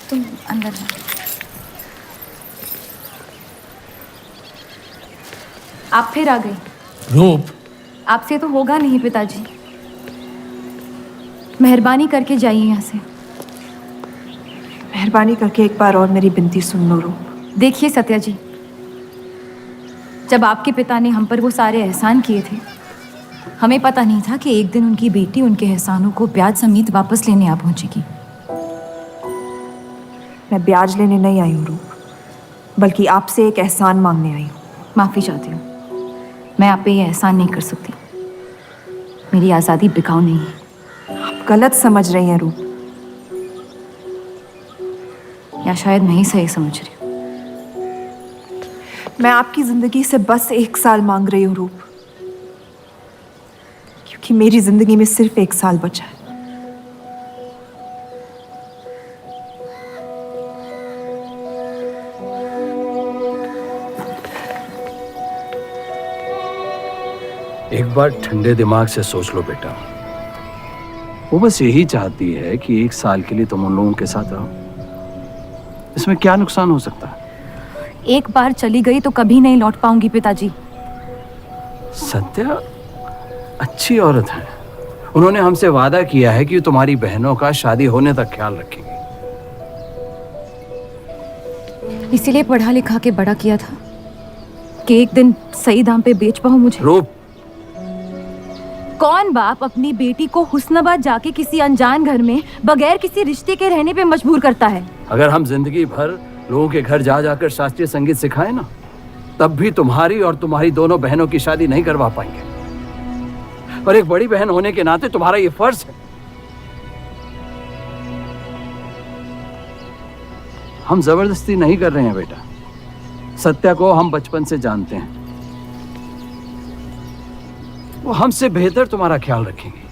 तुम अंदर जाओ। आप फिर आ गई। रूप, आपसे तो होगा नहीं पिताजी। मेहरबानी करके जाइए यहाँ से। मेहरबानी करके एक बार और मेरी विनती सुन लो रूप। देखिए सत्या जी, जब आपके पिता ने हम पर वो सारे एहसान किए थे, हमें पता नहीं था कि एक दिन उनकी बेटी उनके एहसानों को ब्याज समेत वापस लेने आ पहुंचेगी। मैं ब्याज लेने नहीं आई हूँ रूप, बल्कि आपसे एक एहसान मांगने आई हूँ। माफी चाहती हूँ, मैं आप पे ये एहसान नहीं कर सकती। मेरी आज़ादी बिकाऊ नहीं है। आप गलत समझ रही हैं रूप। या शायद मैं ही सही समझ रही हूँ। मैं आपकी जिंदगी से बस 1 साल मांग रही हूँ रूप, क्योंकि मेरी जिंदगी में सिर्फ 1 साल बचा है। एक बार ठंडे दिमाग से सोच लो बेटा। वो बस यही चाहती है कि 1 साल के लिए तुम उन लोगों के साथ रहो। इसमें क्या नुकसान हो सकता है? एक बार चली गई तो कभी नहीं लौट पाऊंगी पिताजी। सत्या अच्छी औरत है। उन्होंने हमसे वादा किया है कि तुम्हारी बहनों का शादी होने तक ख्याल रखेंगे। इसीलिए पढ़ा लिखा के बड़ा किया था कि एक दिन सही दाम पे बेच पाऊं मुझे। रूप, कौन बाप अपनी बेटी को हुस्नाबाद जाके किसी अनजान घर में बगैर किसी रिश्ते के रहने पे मजबूर करता है? अगर हम जिंदगी भर लोगों के घर जा जाकर शास्त्रीय संगीत सिखाए ना, तब भी तुम्हारी और तुम्हारी दोनों बहनों की शादी नहीं करवा पाएंगे। और एक बड़ी बहन होने के नाते तुम्हारा ये फर्ज है। हम जबरदस्ती नहीं कर रहे हैं बेटा। सत्या को हम बचपन से जानते हैं। वो हमसे बेहतर तुम्हारा ख्याल रखेंगे।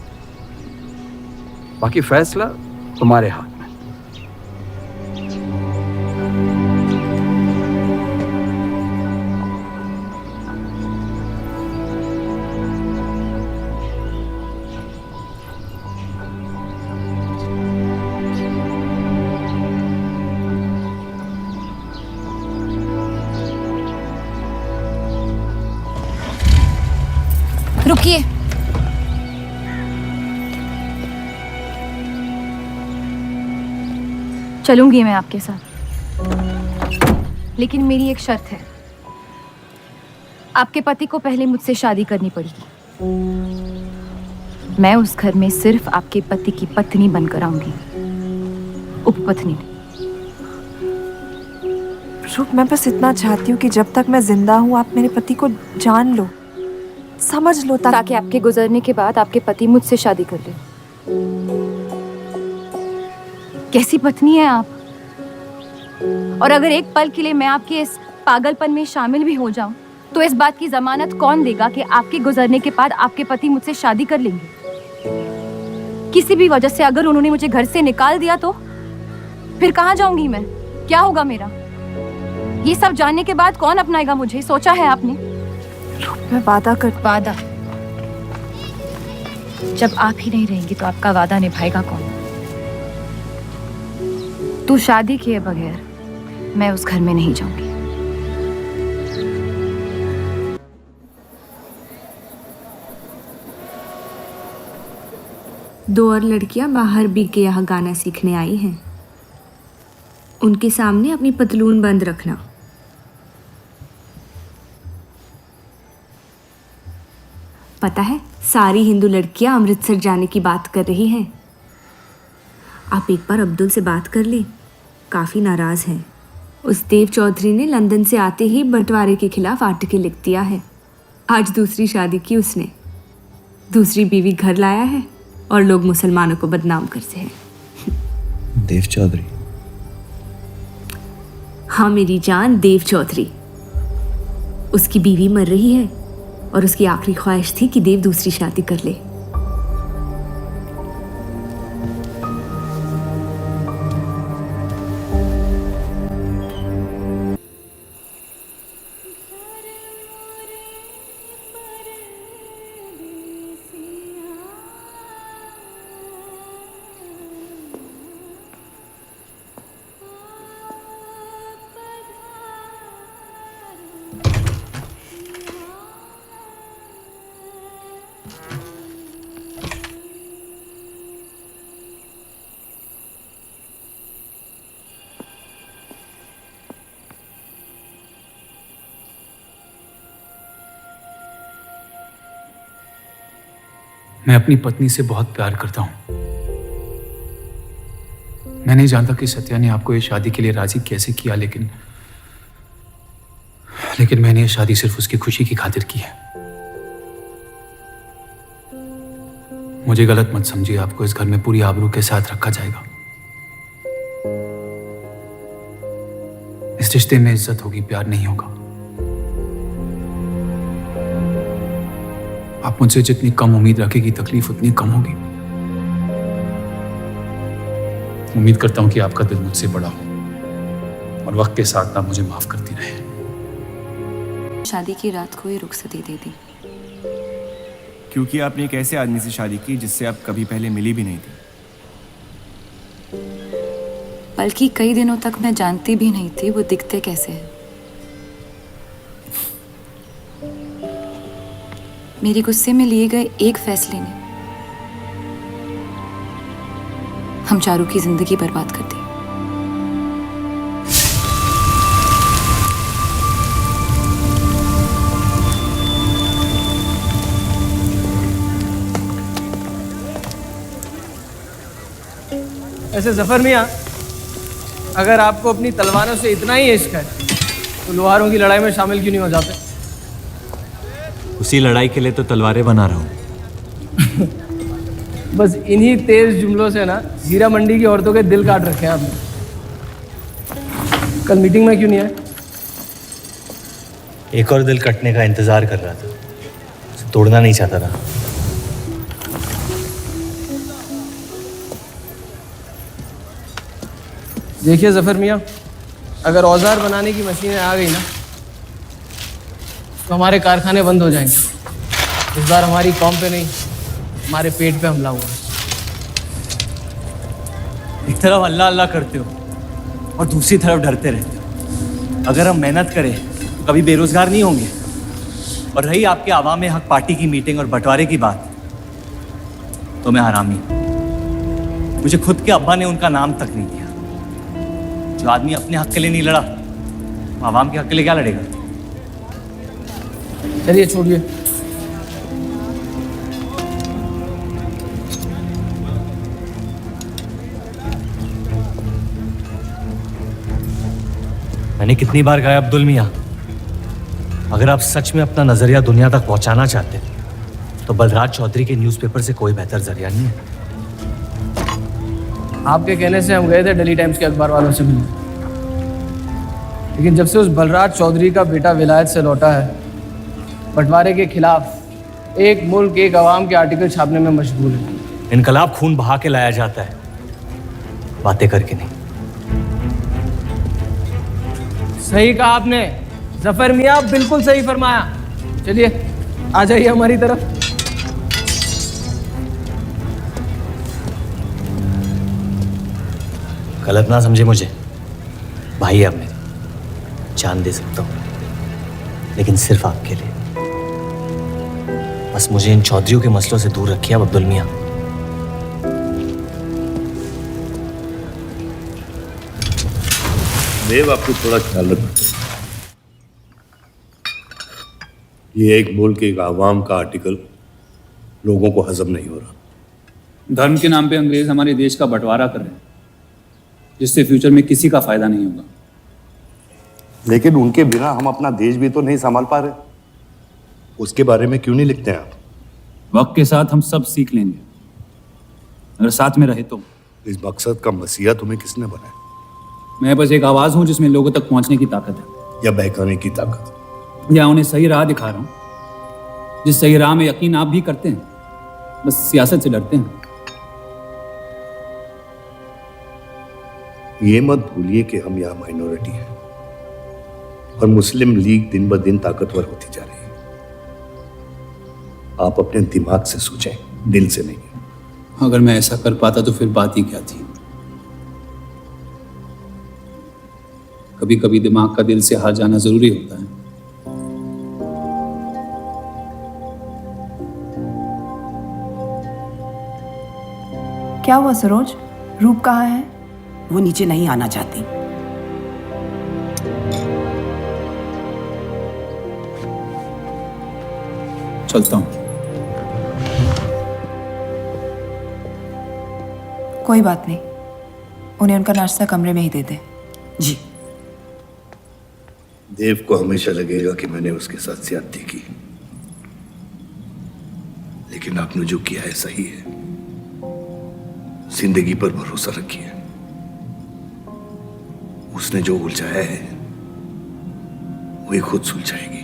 बाकी फैसला तुम्हारे हाथ में। रुकिए। चलूंगी मैं आपके साथ, लेकिन मेरी एक शर्त है। आपके पति को पहले मुझसे शादी करनी पड़ेगी। मैं उस घर में सिर्फ आपके पति की पत्नी बनकर आऊंगी, उपपत्नी। रूप, मैं बस इतना चाहती हूँ कि जब तक मैं जिंदा हूँ आप मेरे पति को जान लो, समझ लो, ताकि आपके गुजरने के बाद आपके पति मुझसे शादी कर ले। कैसी पत्नी है आप? और अगर एक पल के लिए मैं आपके इस पागलपन में शामिल भी हो जाऊं, तो इस बात की जमानत कौन देगा कि आपके गुजरने के बाद आपके पति मुझसे शादी कर लेंगे? किसी भी वजह से अगर उन्होंने मुझे घर से निकाल दिया तो फिर कहाँ जाऊंगी मैं? क्या होगा मेरा? ये सब जानने के बाद कौन अपनाएगा मुझे? सोचा है आपने? मैं वादा वादा? जब आप ही नहीं रहेंगी तो आपका वादा निभाएगा कौन? तू शादी किए बगैर मैं उस घर में नहीं जाऊंगी। दो और लड़कियां बाहर बी के यहाँ गाना सीखने आई हैं। उनके सामने अपनी पतलून बंद रखना। पता है, सारी हिंदू लड़कियां अमृतसर जाने की बात कर रही हैं। आप एक बार अब्दुल से बात कर ले, काफ़ी नाराज़ हैं। उस देव चौधरी ने लंदन से आते ही बंटवारे के खिलाफ आर्टिकल लिख दिया है। आज दूसरी शादी की उसने, दूसरी बीवी घर लाया है और लोग मुसलमानों को बदनाम करते हैं। देव चौधरी? हाँ मेरी जान, देव चौधरी। उसकी बीवी मर रही है और उसकी आखिरी ख्वाहिश थी कि देव दूसरी शादी कर ले। मैं अपनी पत्नी से बहुत प्यार करता हूं। मैं नहीं जानता कि सत्या ने आपको ये शादी के लिए राजी कैसे किया, लेकिन मैंने ये शादी सिर्फ उसकी खुशी की खातिर की है। मुझे गलत मत समझिए, आपको इस घर में पूरी आबरू के साथ रखा जाएगा। इस रिश्ते में इज्जत होगी, प्यार नहीं होगा। आप मुझसे जितनी कम उम्मीद रखेगी, तकलीफ उतनी कम होगी। उम्मीद करता हूं कि आपका दिल मुझसे बड़ा हो और वक्त के साथ आप मुझे माफ करती रहे। शादी की रात को ही रुखसती दे दी। क्योंकि आपने एक ऐसे आदमी से शादी की जिससे आप कभी पहले मिली भी नहीं थी। बल्कि कई दिनों तक मैं जानती भी नहीं थी वो दिखते कैसे हैं। मेरे गुस्से में लिए गए एक फैसले ने हम चारू की जिंदगी बर्बाद कर दी। ऐसे जफर मियाँ, अगर आपको अपनी तलवारों से इतना ही इश्क है तो लोहारों की लड़ाई में शामिल क्यों नहीं हो जाते? उसी लड़ाई के लिए तो तलवारें बना रहा हूँ। बस इन्हीं तेज जुमलों से ना हीरा मंडी की औरतों के दिल काट रखे हैं आपने। कल मीटिंग में क्यों नहीं आए? एक और दिल कटने का इंतजार कर रहा था, उसे तोड़ना नहीं चाहता था। देखिए जफर मियाँ, अगर औजार बनाने की मशीनें आ गई ना तो हमारे कारखाने बंद हो जाएंगे। इस बार हमारी कौम पे नहीं, हमारे पेट पे हमला हुआ। एक तरफ अल्लाह अल्लाह करते हो और दूसरी तरफ डरते रहते हो। अगर हम मेहनत करें तो कभी बेरोजगार नहीं होंगे। और रही आपके आवाम हक पार्टी की मीटिंग और बंटवारे की बात, तो मैं हरामी। मुझे खुद के अब्बा ने उनका नाम तक नहीं दिया। जो आदमी अपने हक के लिए नहीं लड़ा, वो आवाम के हक के लिए क्या लड़ेगा? चलिए छोड़िए। मैंने कितनी बार कहा अब्दुल मियाँ, अगर आप सच में अपना नजरिया दुनिया तक पहुंचाना चाहते तो बलराज चौधरी के न्यूज़पेपर से कोई बेहतर जरिया नहीं है। आपके कहने से हम गए थे दिल्ली टाइम्स के अखबार वालों से मिलने, लेकिन जब से उस बलराज चौधरी का बेटा विलायत से लौटा है, बंटवारे के खिलाफ एक मुल्क एक आवाम के आर्टिकल छापने में मशगूल है। इनकलाब खून बहा के लाया जाता है, बातें करके नहीं। सही कहा आपने जफर मियाँ, बिल्कुल सही फरमाया। चलिए आ जाइए हमारी तरफ। गलत ना समझे मुझे, भाई है आप मेरे, जान दे सकता हूँ, लेकिन सिर्फ आपके लिए। बस मुझे इन चौधरियों के मसलों से दूर रखिए आप अब्दुल मियाँ। देव, आपको थोड़ा ख्याल रखना। ये एक मुल्क एक आवाम का आर्टिकल लोगों को हजम नहीं हो रहा। धर्म के नाम पे अंग्रेज हमारे देश का बंटवारा कर रहे हैं, जिससे फ्यूचर में किसी का फायदा नहीं होगा। लेकिन उनके बिना हम अपना देश भी तो नहीं संभाल पा रहे। उसके बारे में क्यों नहीं लिखते हैं आप? वक्त के साथ हम सब सीख लेंगे, अगर साथ में रहे तो। इस मकसद का मसीहा तुम्हें किसने बनाया? मैं बस एक आवाज हूं जिसमें लोगों तक पहुंचने की ताकत है, या बहकाने की ताकत? या उन्हें सही राह दिखा रहा हूं, जिस सही राह में यकीन आप भी करते हैं, बस सियासत से डरते हैं। ये मत भूलिए कि हम यहाँ माइनॉरिटी हैं और मुस्लिम लीग दिन ब दिन ताकतवर होती जा रही है। आप अपने दिमाग से सोचें, दिल से नहीं। अगर मैं ऐसा कर पाता तो फिर बात ही क्या थी। कभी कभी दिमाग का दिल से हार जाना जरूरी होता है। क्या हुआ सरोज? रूप कहाँ है? वो नीचे नहीं आना चाहती। चलता हूं। कोई बात नहीं, उन्हें उनका नाश्ता कमरे में ही दे दे। जी। देव को हमेशा लगेगा कि मैंने उसके साथ ज्यादती की, लेकिन आपने जो किया है सही है। जिंदगी पर भरोसा रखिए, उसने जो उलझाया है वही खुद सुलझाएगी।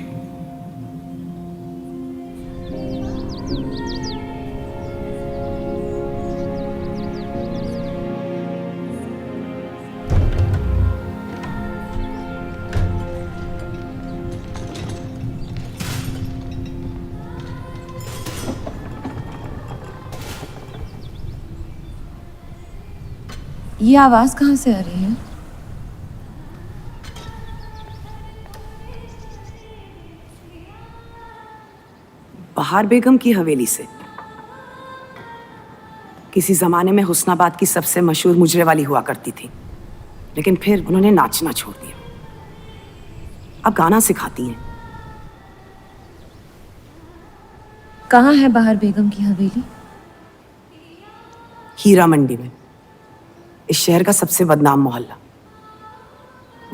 ये आवाज कहाँ से आ रही है? बहार बेगम की हवेली से। किसी जमाने में हुस्नाबाद की सबसे मशहूर मुजरे वाली हुआ करती थी, लेकिन फिर उन्होंने नाचना छोड़ दिया। अब गाना सिखाती हैं। कहाँ है बहार बेगम की हवेली? हीरा मंडी में, इस शहर का सबसे बदनाम मोहल्ला।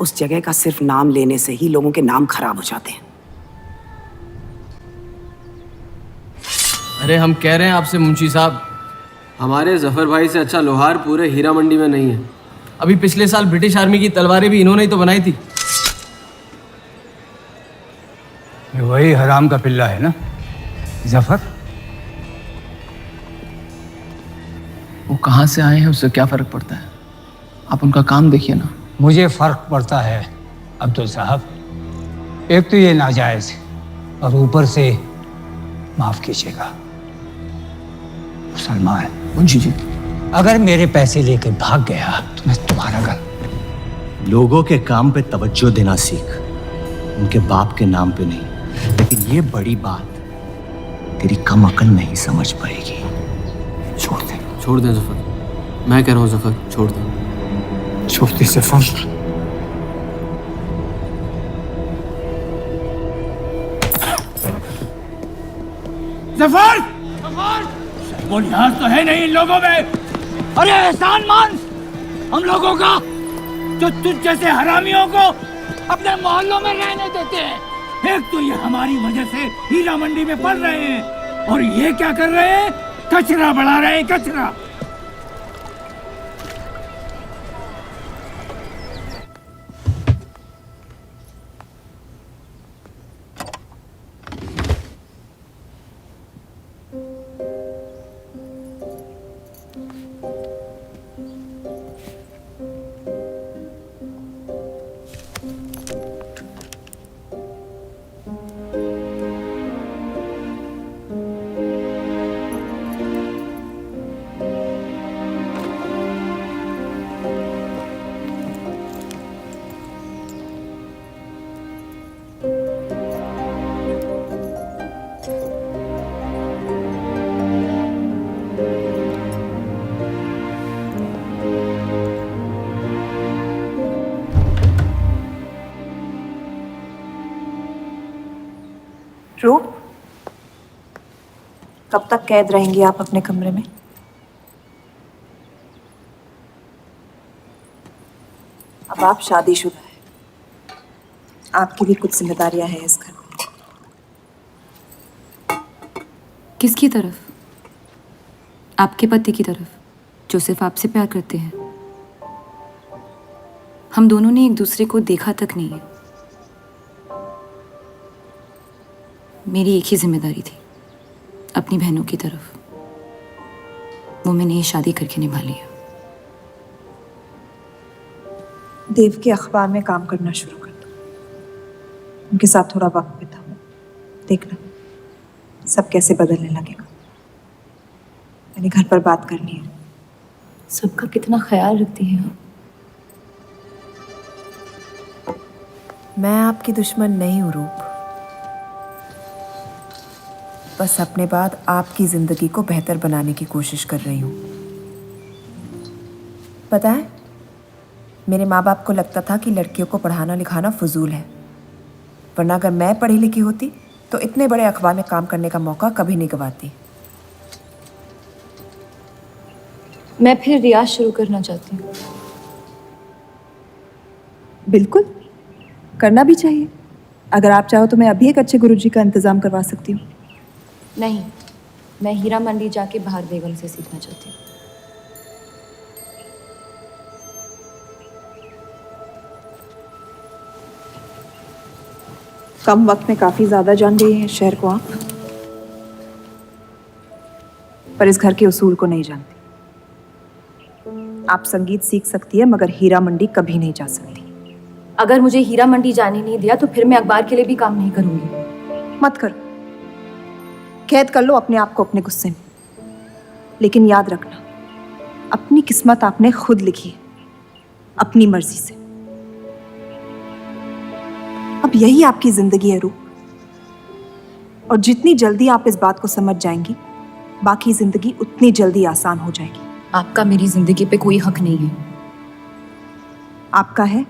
उस जगह का सिर्फ नाम लेने से ही लोगों के नाम खराब हो जाते हैं। अरे हम कह रहे हैं आपसे मुंशी साहब, हमारे जफर भाई से अच्छा लोहार पूरे हीरा मंडी में नहीं है। अभी पिछले साल ब्रिटिश आर्मी की तलवारें भी इन्होंने ही तो बनाई थी। ये वही हराम का पिल्ला है ना जफर? वो कहाँ से आए हैं उससे क्या फर्क पड़ता है, आप उनका काम देखिए ना। मुझे फर्क पड़ता है अब्दुल साहब। एक तो ये नाजायज और ऊपर से माफ कीजिएगा सलमान मुंशी जी, अगर मेरे पैसे लेकर भाग गया तो मैं तुम्हारा घर। लोगों के काम पे तवज्जो देना सीख, उनके बाप के नाम पे नहीं। लेकिन ये बड़ी बात तेरी कम अकल नहीं समझ पाएगी। छोड़ दे, छोड़ दें जफर, मैं कह रहा हूँ जफर छोड़ दें। छोड़ दे जफर। जफर, वो लिहाज तो है नहीं इन लोगों में। अरे एहसान मान हम लोगों का, जो तुझ जैसे हरामियों को अपने मोहल्लों में रहने देते हैं। एक तो ये हमारी वजह से हीरा मंडी में पड़ रहे हैं, और ये क्या कर रहे हैं, कचरा बढ़ा रहे हैं, कचरा। रूप, कब तक कैद रहेंगी आप अपने कमरे में? अब आप शादीशुदा हैं, आपकी भी कुछ जिम्मेदारियां हैं इस घर में। किसकी तरफ? आपके पति की तरफ, जो सिर्फ आपसे प्यार करते हैं। हम दोनों ने एक दूसरे को देखा तक नहीं है। मेरी एक ही जिम्मेदारी थी, अपनी बहनों की तरफ। वो मैंने ये शादी करके निभा लिया। देव के अखबार में काम करना शुरू कर दो, उनके साथ थोड़ा वक्त बिताओ, देखना सब कैसे बदलने लगेगा। मैंने घर पर बात करनी है। सबका कितना ख्याल रखती हैं आप। मैं आपकी दुश्मन नहीं हूँ रूप, बस अपने बाद आपकी जिंदगी को बेहतर बनाने की कोशिश कर रही हूँ। पता है, मेरे माँ बाप को लगता था कि लड़कियों को पढ़ाना लिखाना फजूल है, वरना अगर मैं पढ़ी लिखी होती तो इतने बड़े अखबार में काम करने का मौका कभी नहीं गंवाती। मैं फिर रियाज शुरू करना चाहती हूँ। बिल्कुल, करना भी चाहिए। अगर आप चाहो तो मैं अभी एक अच्छे गुरुजी का इंतज़ाम करवा सकती हूँ। नहीं, मैं हीरा मंडी जाके बाहर बेगम से सीखना चाहती हूँ। कम वक्त में काफ़ी ज़्यादा जान गई हैं इस शहर को आप, पर इस घर के उसूल को नहीं जानती। आप संगीत सीख सकती है मगर हीरा मंडी कभी नहीं जा सकती। अगर मुझे हीरा मंडी जाने नहीं दिया तो फिर मैं अखबार के लिए भी काम नहीं करूंगी। मत करो, कैद कर लो अपने आप को अपने गुस्से में, लेकिन याद रखना अपनी किस्मत आपने खुद लिखी है, अपनी मर्जी से। अब यही आपकी जिंदगी है रूप, और जितनी जल्दी आप इस बात को समझ जाएंगी बाकी जिंदगी उतनी जल्दी आसान हो जाएगी। आपका मेरी जिंदगी पे कोई हक नहीं है। आपका है।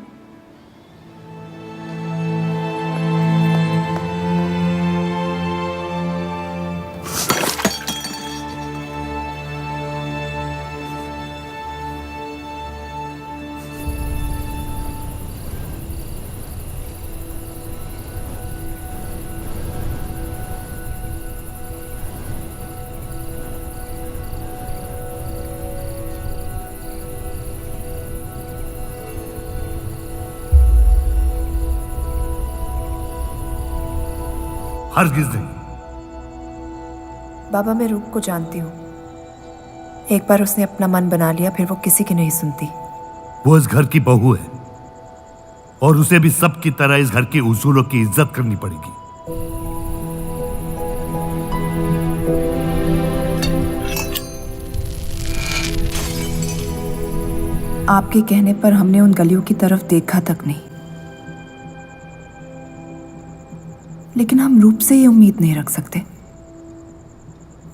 हरगिज़ नहीं। बाबा, मैं रूप को जानती हूँ। एक बार उसने अपना मन बना लिया फिर वो किसी की नहीं सुनती। वो इस घर की बहू है और उसे भी सबकी तरह इस घर के उसूलों की इज्जत करनी पड़ेगी। आपके कहने पर हमने उन गलियों की तरफ देखा तक नहीं, लेकिन हम रूप से ये उम्मीद नहीं रख सकते।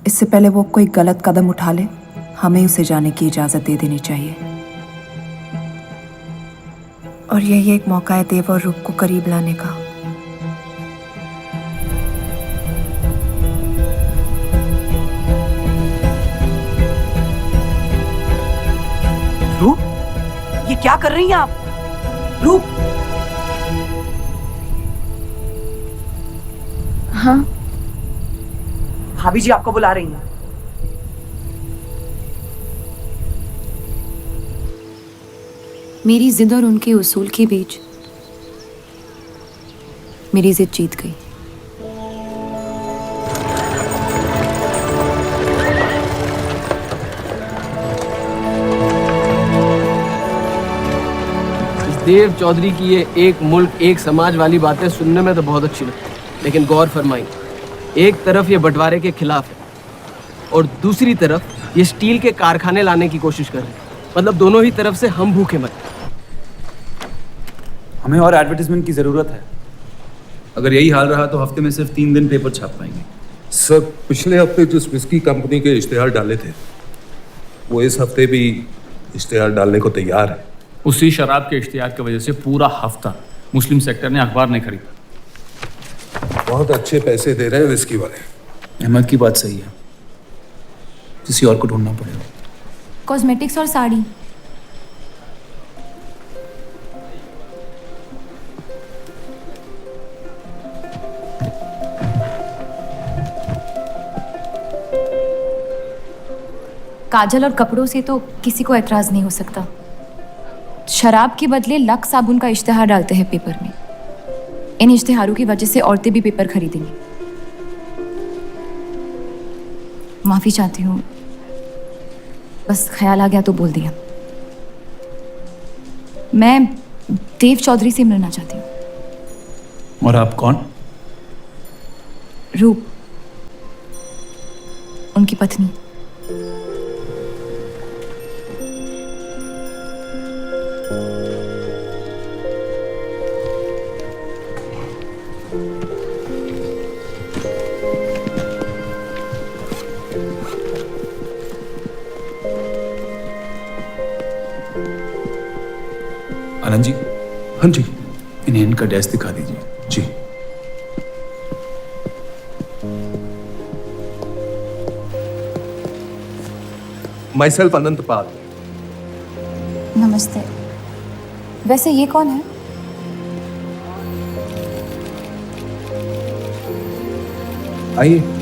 इससे पहले वो कोई गलत कदम उठा ले हमें उसे जाने की इजाजत दे देनी चाहिए। और यही एक मौका है देव और रूप को करीब लाने का। रूप, ये क्या कर रही हैं आप? रूप। हाँ, भाभी जी आपको बुला रही हैं। मेरी जिद और उनके उसूल के बीच मेरी जिद जीत गई। देव चौधरी की ये एक मुल्क एक समाज वाली बातें सुनने में तो बहुत अच्छी लगती, लेकिन गौर फरमाई, एक तरफ ये बंटवारे के खिलाफ है और दूसरी तरफ ये स्टील के कारखाने लाने की कोशिश कर रहे हैं। मतलब दोनों ही तरफ से हम भूखे मर। हमें और एडवर्टाइजमेंट की ज़रूरत है। अगर यही हाल रहा तो हफ्ते में सिर्फ 3 दिन पेपर छाप पाएंगे। सर, पिछले हफ्ते जिस विस्की कंपनी के इश्तेहार डाले थे वो इस हफ्ते भी इश्तेहार डालने को तैयार है। उसी शराब के इश्तिहार की वजह से पूरा हफ्ता मुस्लिम सेक्टर ने अखबार नहीं खरीदा। बहुत अच्छे पैसे दे रहे हैं विस्की वाले। अहमद की बात सही है, किसी और को ढूंढना पड़ेगा। कॉस्मेटिक्स और साड़ी। काजल और कपड़ों से तो किसी को एतराज नहीं हो सकता। शराब के बदले लक्स साबुन का इश्तिहार डालते हैं पेपर में। इन इश्तिहारों की वजह से औरतें भी पेपर खरीदेंगी। माफी चाहती हूँ, बस ख्याल आ गया तो बोल दिया। मैं देव चौधरी से मिलना चाहती हूँ। और आप कौन? रूप, उनकी पत्नी। आनंद जी। हाँ जी। इन्हें इनका डेस्क दिखा दीजिए। जी। myself Anant Pal. नमस्ते। वैसे ये कौन है? आइए।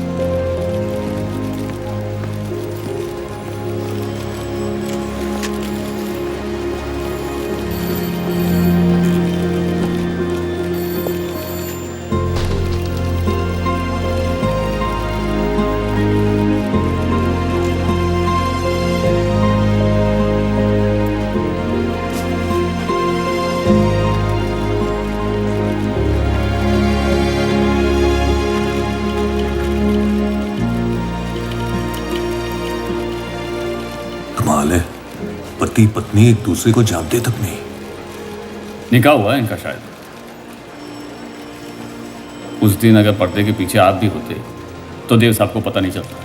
कमाल है, पति पत्नी एक दूसरे को जानते तक नहीं। निकाह हुआ है इनका शायद। उस दिन अगर पर्दे के पीछे आप भी होते तो देव साहब को पता नहीं चलता।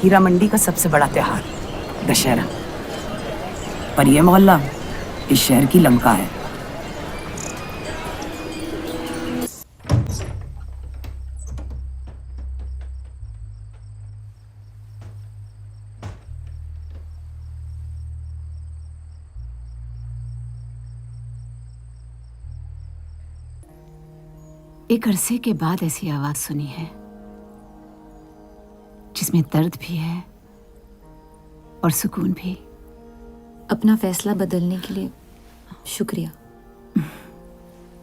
हीरा मंडी का सबसे बड़ा त्योहार दशहरा, पर यह मोहल्ला इस शहर की लंका है। एक अरसे के बाद ऐसी आवाज सुनी है जिसमें दर्द भी है और सुकून भी। अपना फैसला बदलने के लिए शुक्रिया।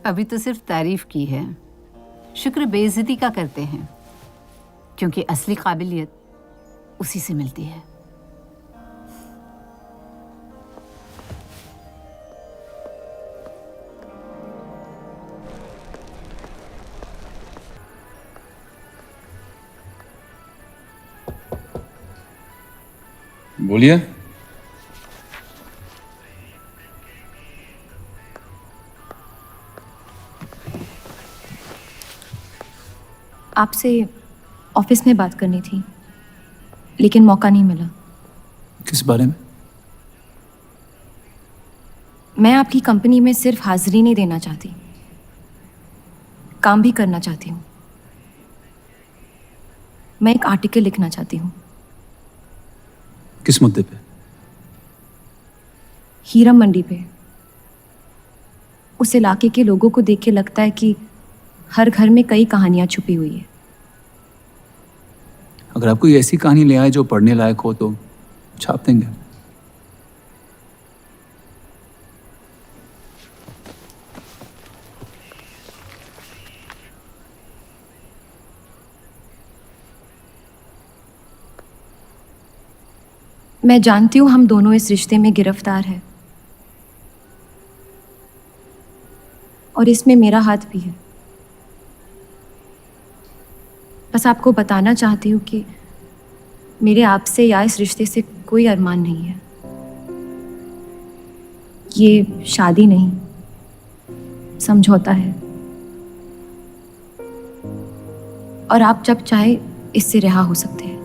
अभी तो सिर्फ तारीफ की है, शुक्र बेइज्जती का करते हैं, क्योंकि असली काबिलियत उसी से मिलती है। बोलिए। आपसे ऑफिस में बात करनी थी, लेकिन मौका नहीं मिला। किस बारे में? मैं आपकी कंपनी में सिर्फ हाजिरी नहीं देना चाहती, काम भी करना चाहती हूँ। मैं एक आर्टिकल लिखना चाहती हूँ। किस मुद्दे पे? हीरा मंडी पे। उस इलाके के लोगों को देख के लगता है कि हर घर में कई कहानियां छुपी हुई है। अगर आप कोई ऐसी कहानी ले आए जो पढ़ने लायक हो तो छाप देंगे। मैं जानती हूँ हम दोनों इस रिश्ते में गिरफ्तार हैं, और इसमें मेरा हाथ भी है। बस आपको बताना चाहती हूँ कि मेरे आपसे या इस रिश्ते से कोई अरमान नहीं है। ये शादी नहीं, समझौता है, और आप जब चाहे इससे रिहा हो सकते हैं।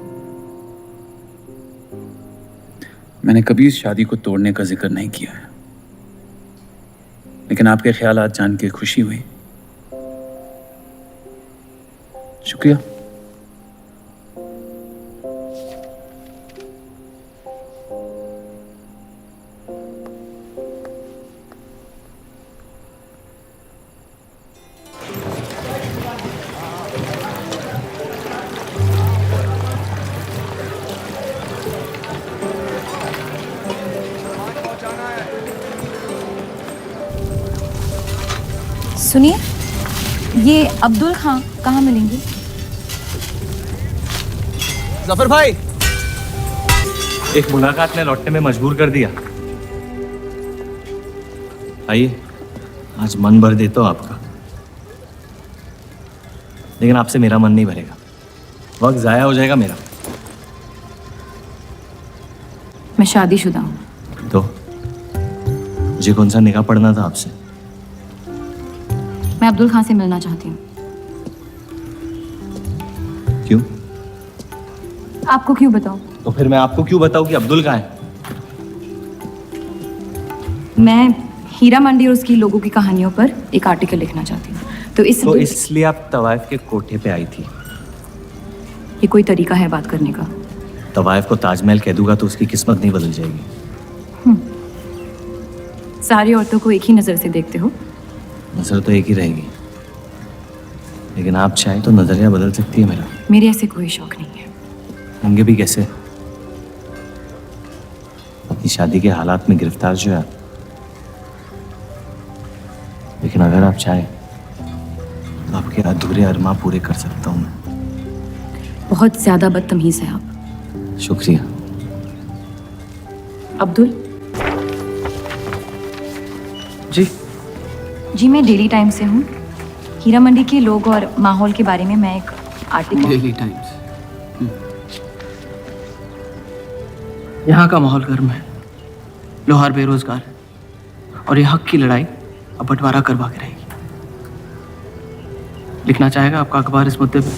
मैंने कभी इस शादी को तोड़ने का जिक्र नहीं किया है, लेकिन आपके ख्यालात जान के खुशी हुई। शुक्रिया। सुनिए, ये अब्दुल खां कहाँ मिलेंगे? जफर भाई, एक मुलाकात में लौटने में मजबूर कर दिया। आइए, आज मन भर देता हूं आपका, लेकिन आपसे मेरा मन नहीं भरेगा। वक्त जाया हो जाएगा मेरा। मैं शादीशुदा हूँ। तो मुझे कौन सा निकाह पढ़ना था आपसे? मैं अब्दुल खां से मिलना चाहती हूँ। क्यों? आपको क्यों बताऊं? तो फिर मैं आपको क्यों बताऊं कि अब्दुल कहाँ है? मैं हीरा मंडी और उसकी लोगों की कहानियों पर एक आर्टिकल लिखना चाहती हूँ। तो इसलिए आप तवाइफ के कोठे पे आई थी? ये कोई तरीका है बात करने का? तवाइफ को ताजमहल कह दूंगा तो उसकी किस्मत नहीं बदल जाएगी। सारी औरतों को एक ही नजर से देखते हो? नजर तो एक ही रहेगी, लेकिन आप चाहे तो नजरिया बदल सकती है मेरा। मेरे ऐसे कोई शौक नहीं है। होंगे भी कैसे? अपनी शादी के हालात में गिरफ्तार जो है। लेकिन अगर आप चाहे तो आपके अधूरे अरमां पूरे कर सकता हूं मैं। बहुत ज्यादा बदतमीज है आप। शुक्रिया। अब्दुल जी जी, मैं डेली टाइम्स से हूँ। हीरा मंडी के लोग और माहौल के बारे में मैं एक आर्टिकल। Daily times. यहाँ का माहौल गर्म है, लोहार बेरोजगार है, और ये हक की लड़ाई अब बंटवारा करवा के रहेगी। लिखना चाहेगा आपका अखबार इस मुद्दे पे?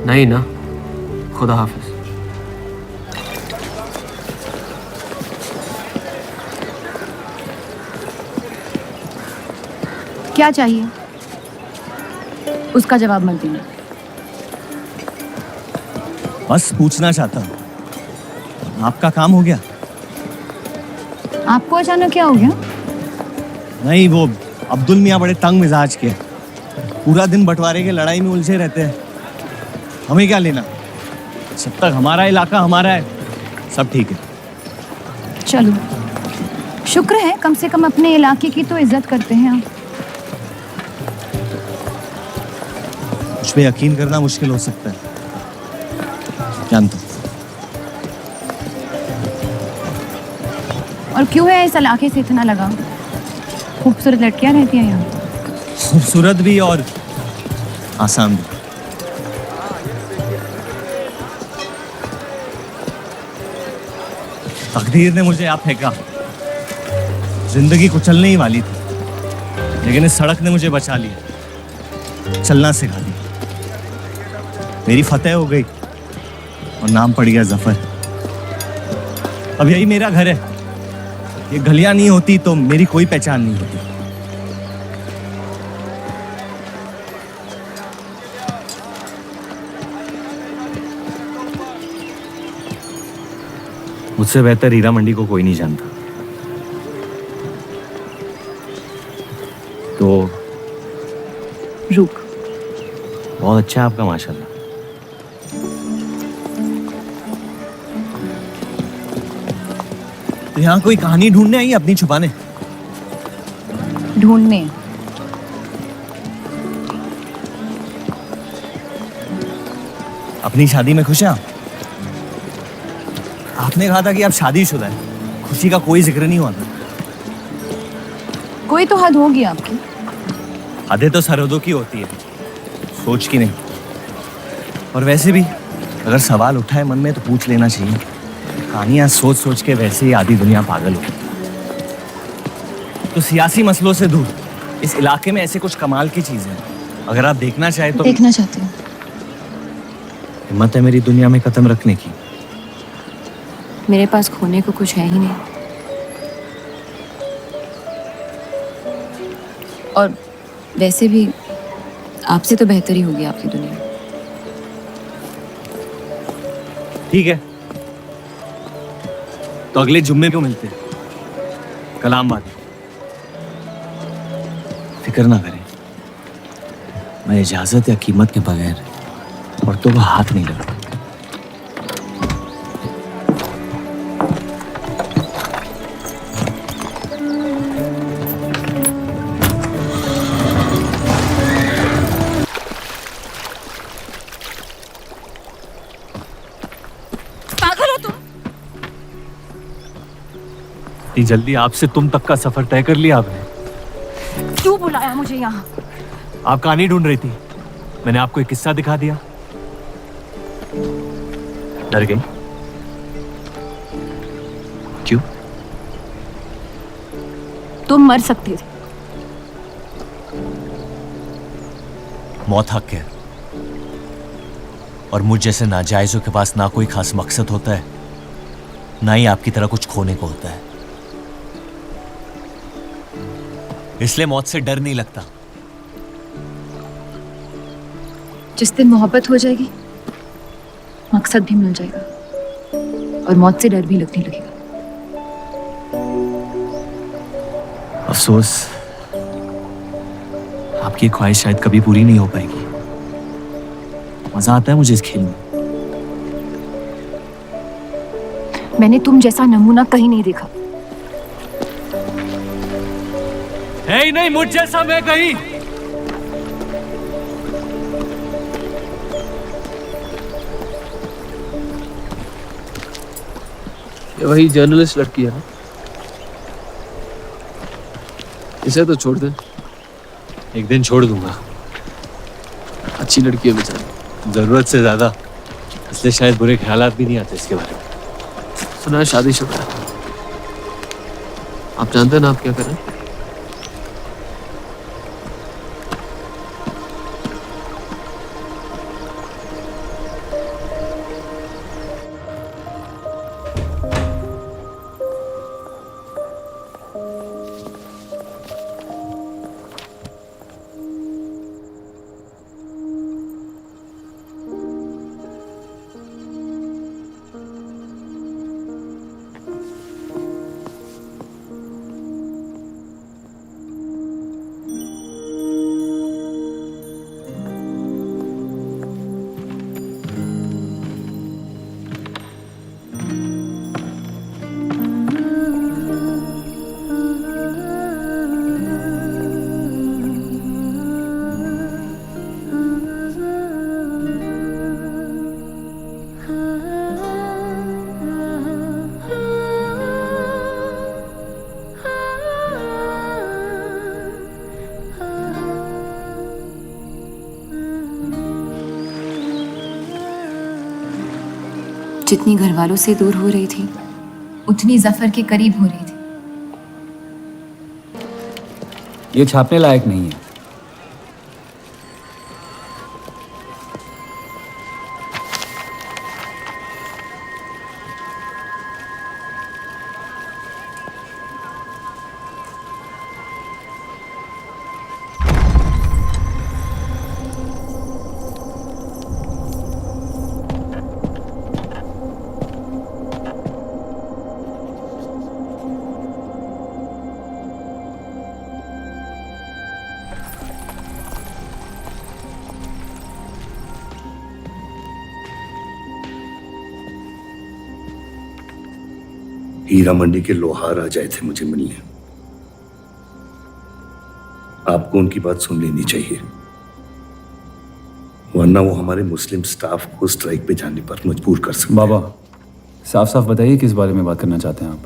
नहीं ना, खुदा हाफिज। क्या चाहिए उसका जवाब मत देना। बस पूछना चाहता हूँ, आपका काम हो गया? आपको अचानक क्या हो गया? नहीं, वो अब्दुल मियाँ बड़े तंग मिजाज के, पूरा दिन बंटवारे के लड़ाई में उलझे रहते हैं। हमें क्या लेना, जब तक हमारा इलाका हमारा है सब ठीक है। चलो, शुक्र है कम से कम अपने इलाके की तो इज्जत करते हैं आप। मुझ पे यकीन करना मुश्किल हो सकता है, जानता हूं। और क्यों है इस इलाके से इतना लगाव? खूबसूरत लड़कियां रहती हैं यहाँ। खूबसूरत भी और आसान भी। तकदीर ने मुझे यहाँ फेंका। जिंदगी कुचलने ही वाली थी, लेकिन इस सड़क ने मुझे बचा लिया, चलना सिखा दिया। मेरी फतेह हो गई और नाम पड़ गया जफर। अब यही मेरा घर है। ये गलियां नहीं होती तो मेरी कोई पहचान नहीं होती। मुझसे बेहतर हीरा मंडी को कोई नहीं जानता। तो रुक। बहुत अच्छा है आपका, माशाल्लाह। तो यहाँ कोई कहानी ढूंढने आई, अपनी छुपाने? ढूंढने? अपनी शादी में खुश हैं आप? आपने कहा था कि आप शादीशुदा हैं, खुशी का कोई जिक्र नहीं हुआ था। कोई तो हद होगी आपकी। हदें तो सरहदों की होती है, सोच की नहीं। और वैसे भी अगर सवाल उठा है मन में तो पूछ लेना चाहिए। कहानियां सोच सोच के वैसे ही आधी दुनिया पागल हो। तो सियासी मसलों से दूर इस इलाके में ऐसे कुछ कमाल की चीजें हैं, अगर आप देखना चाहे तो। देखना चाहती हूँ। हिम्मत है मेरी दुनिया में कदम रखने की? मेरे पास खोने को कुछ है ही नहीं। और वैसे भी आपसे तो बेहतर ही होगी आपकी दुनिया। ठीक है, तो अगले जुम्मे को मिलते हैं, कलाम बात। फिक्र ना करें, मैं इजाजत या कीमत के बगैर औरतों को हाथ नहीं लगाता। इतनी जल्दी आपसे तुम तक का सफर तय कर लिया आपने? क्यों बुलाया मुझे यहाँ? आप कहानी ढूंढ रही थी, मैंने आपको एक किस्सा दिखा दिया। डर गई? क्यों? तुम मर सकते थे। मौत हक है, और मुझ जैसे नाजायजों के पास ना कोई खास मकसद होता है, ना ही आपकी तरह कुछ खोने को होता है। इसलिए मौत से डर नहीं लगता। जिस दिन मोहब्बत हो जाएगी, मकसद भी मिल जाएगा और मौत से डर भी लगने लगेगा। अफसोस, आपकी ख्वाहिश शायद कभी पूरी नहीं हो पाएगी। मजा आता है मुझे इस खेल में। मैंने तुम जैसा नमूना कहीं नहीं देखा। है ही नहीं मुझ जैसा मैं कहीं। ये वही जर्नलिस्ट लड़की है ना? इसे तो छोड़ दे। एक दिन छोड़ दूंगा। अच्छी लड़की है बेचारी। जरूरत से ज्यादा, इसलिए शायद बुरे ख्यालात भी नहीं आते इसके बारे में। सुना है शादीशुदा है। आप जानते हैं ना आप क्या करें? जितनी घर वालों से दूर हो रही थी, उतनी जफर के करीब हो रही थी। ये छापने लायक नहीं है। हीरा मंडी के लोहार आ जाए थे मुझे मिलने। आपको उनकी बात सुन लेनी चाहिए, वरना वो हमारे मुस्लिम स्टाफ को स्ट्राइक पे जाने पर मजबूर कर सकते हैं। बाबा, साफ साफ बताइए किस बारे में बात करना चाहते हैं आप?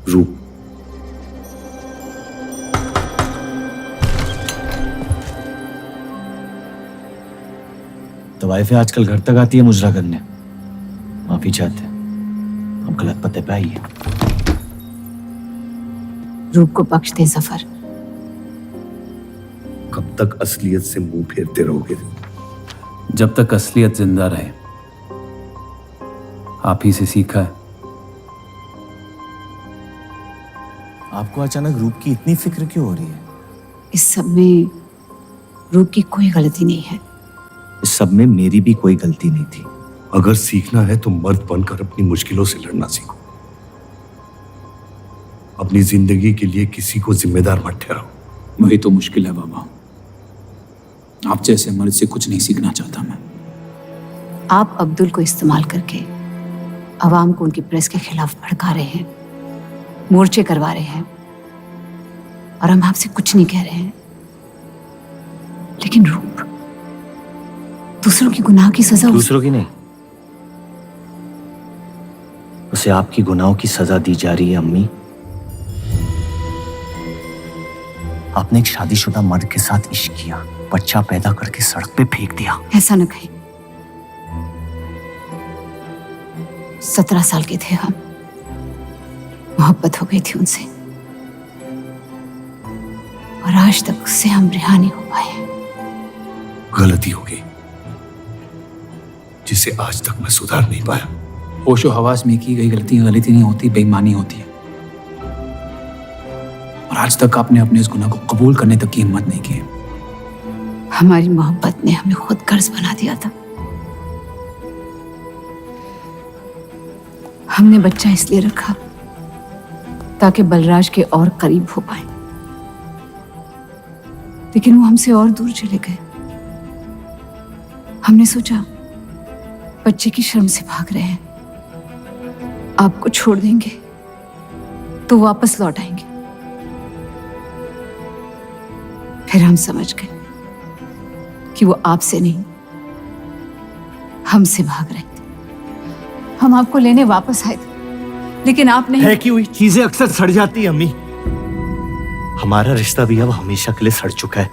रूप। तो वाइफें आजकल घर तक आती है मुजरा करने। माफी चाहते हैं, हम गलत पते पे आइए। रूप को बख्श दे जफर। कब तक असलियत से मुंह फेरते रहोगे? जब तक असलियत जिंदा रहे। आप ही से सीखा है। आपको अचानक रूप की इतनी फिक्र क्यों हो रही है? इस सब में रूप की कोई गलती नहीं है। इस सब में मेरी भी कोई गलती नहीं थी। अगर सीखना है तो मर्द बनकर अपनी मुश्किलों से लड़ना सीखो। अपनी जिंदगी के लिए किसी को जिम्मेदार मत ठहराओ। वही तो मुश्किल है बाबा। आप जैसे मर्द से कुछ नहीं सीखना चाहता मैं। आप अब्दुल को इस्तेमाल करके अवाम को उनकी प्रेस के खिलाफ भड़का रहे हैं, मोर्चे करवा रहे हैं, और हम आपसे कुछ नहीं कह रहे हैं। लेकिन रूप, दूसरों की गुनाह की सजा दूसरों की नहीं, उसे आपकी गुनाहों की सजा दी जा रही है अम्मी। आपने एक शादीशुदा मर्द के साथ इश्क किया, बच्चा पैदा करके सड़क पे फेंक दिया। ऐसा न कहे। 17 साल के थे हम, मोहब्बत हो गई थी उनसे, और आज तक उससे हम रिहा नहीं हो पाए। गलती हो गई जिसे आज तक मैं सुधार नहीं पाया। होशो हवास में की गई गलती गलती नहीं होती, बेईमानी होती है। और आज तक आपने अपने इस गुनाह को कबूल करने तक की हिम्मत नहीं की। हमारी मोहब्बत ने हमें खुद कर्ज बना दिया था। हमने बच्चा इसलिए रखा ताकि बलराज के और करीब हो पाए, लेकिन वो हमसे और दूर चले गए। हमने सोचा बच्चे की शर्म से भाग रहे हैं, आपको छोड़ देंगे तो वापस लौट आएंगे। फिर हम समझ गए कि वो आपसे नहीं हमसे भाग रहे थे। हम आपको लेने वापस आए थे, लेकिन आप नहीं। फेंकी हुई चीजें अक्सर सड़ जाती है अम्मी। हमारा रिश्ता भी अब हमेशा के लिए सड़ चुका है।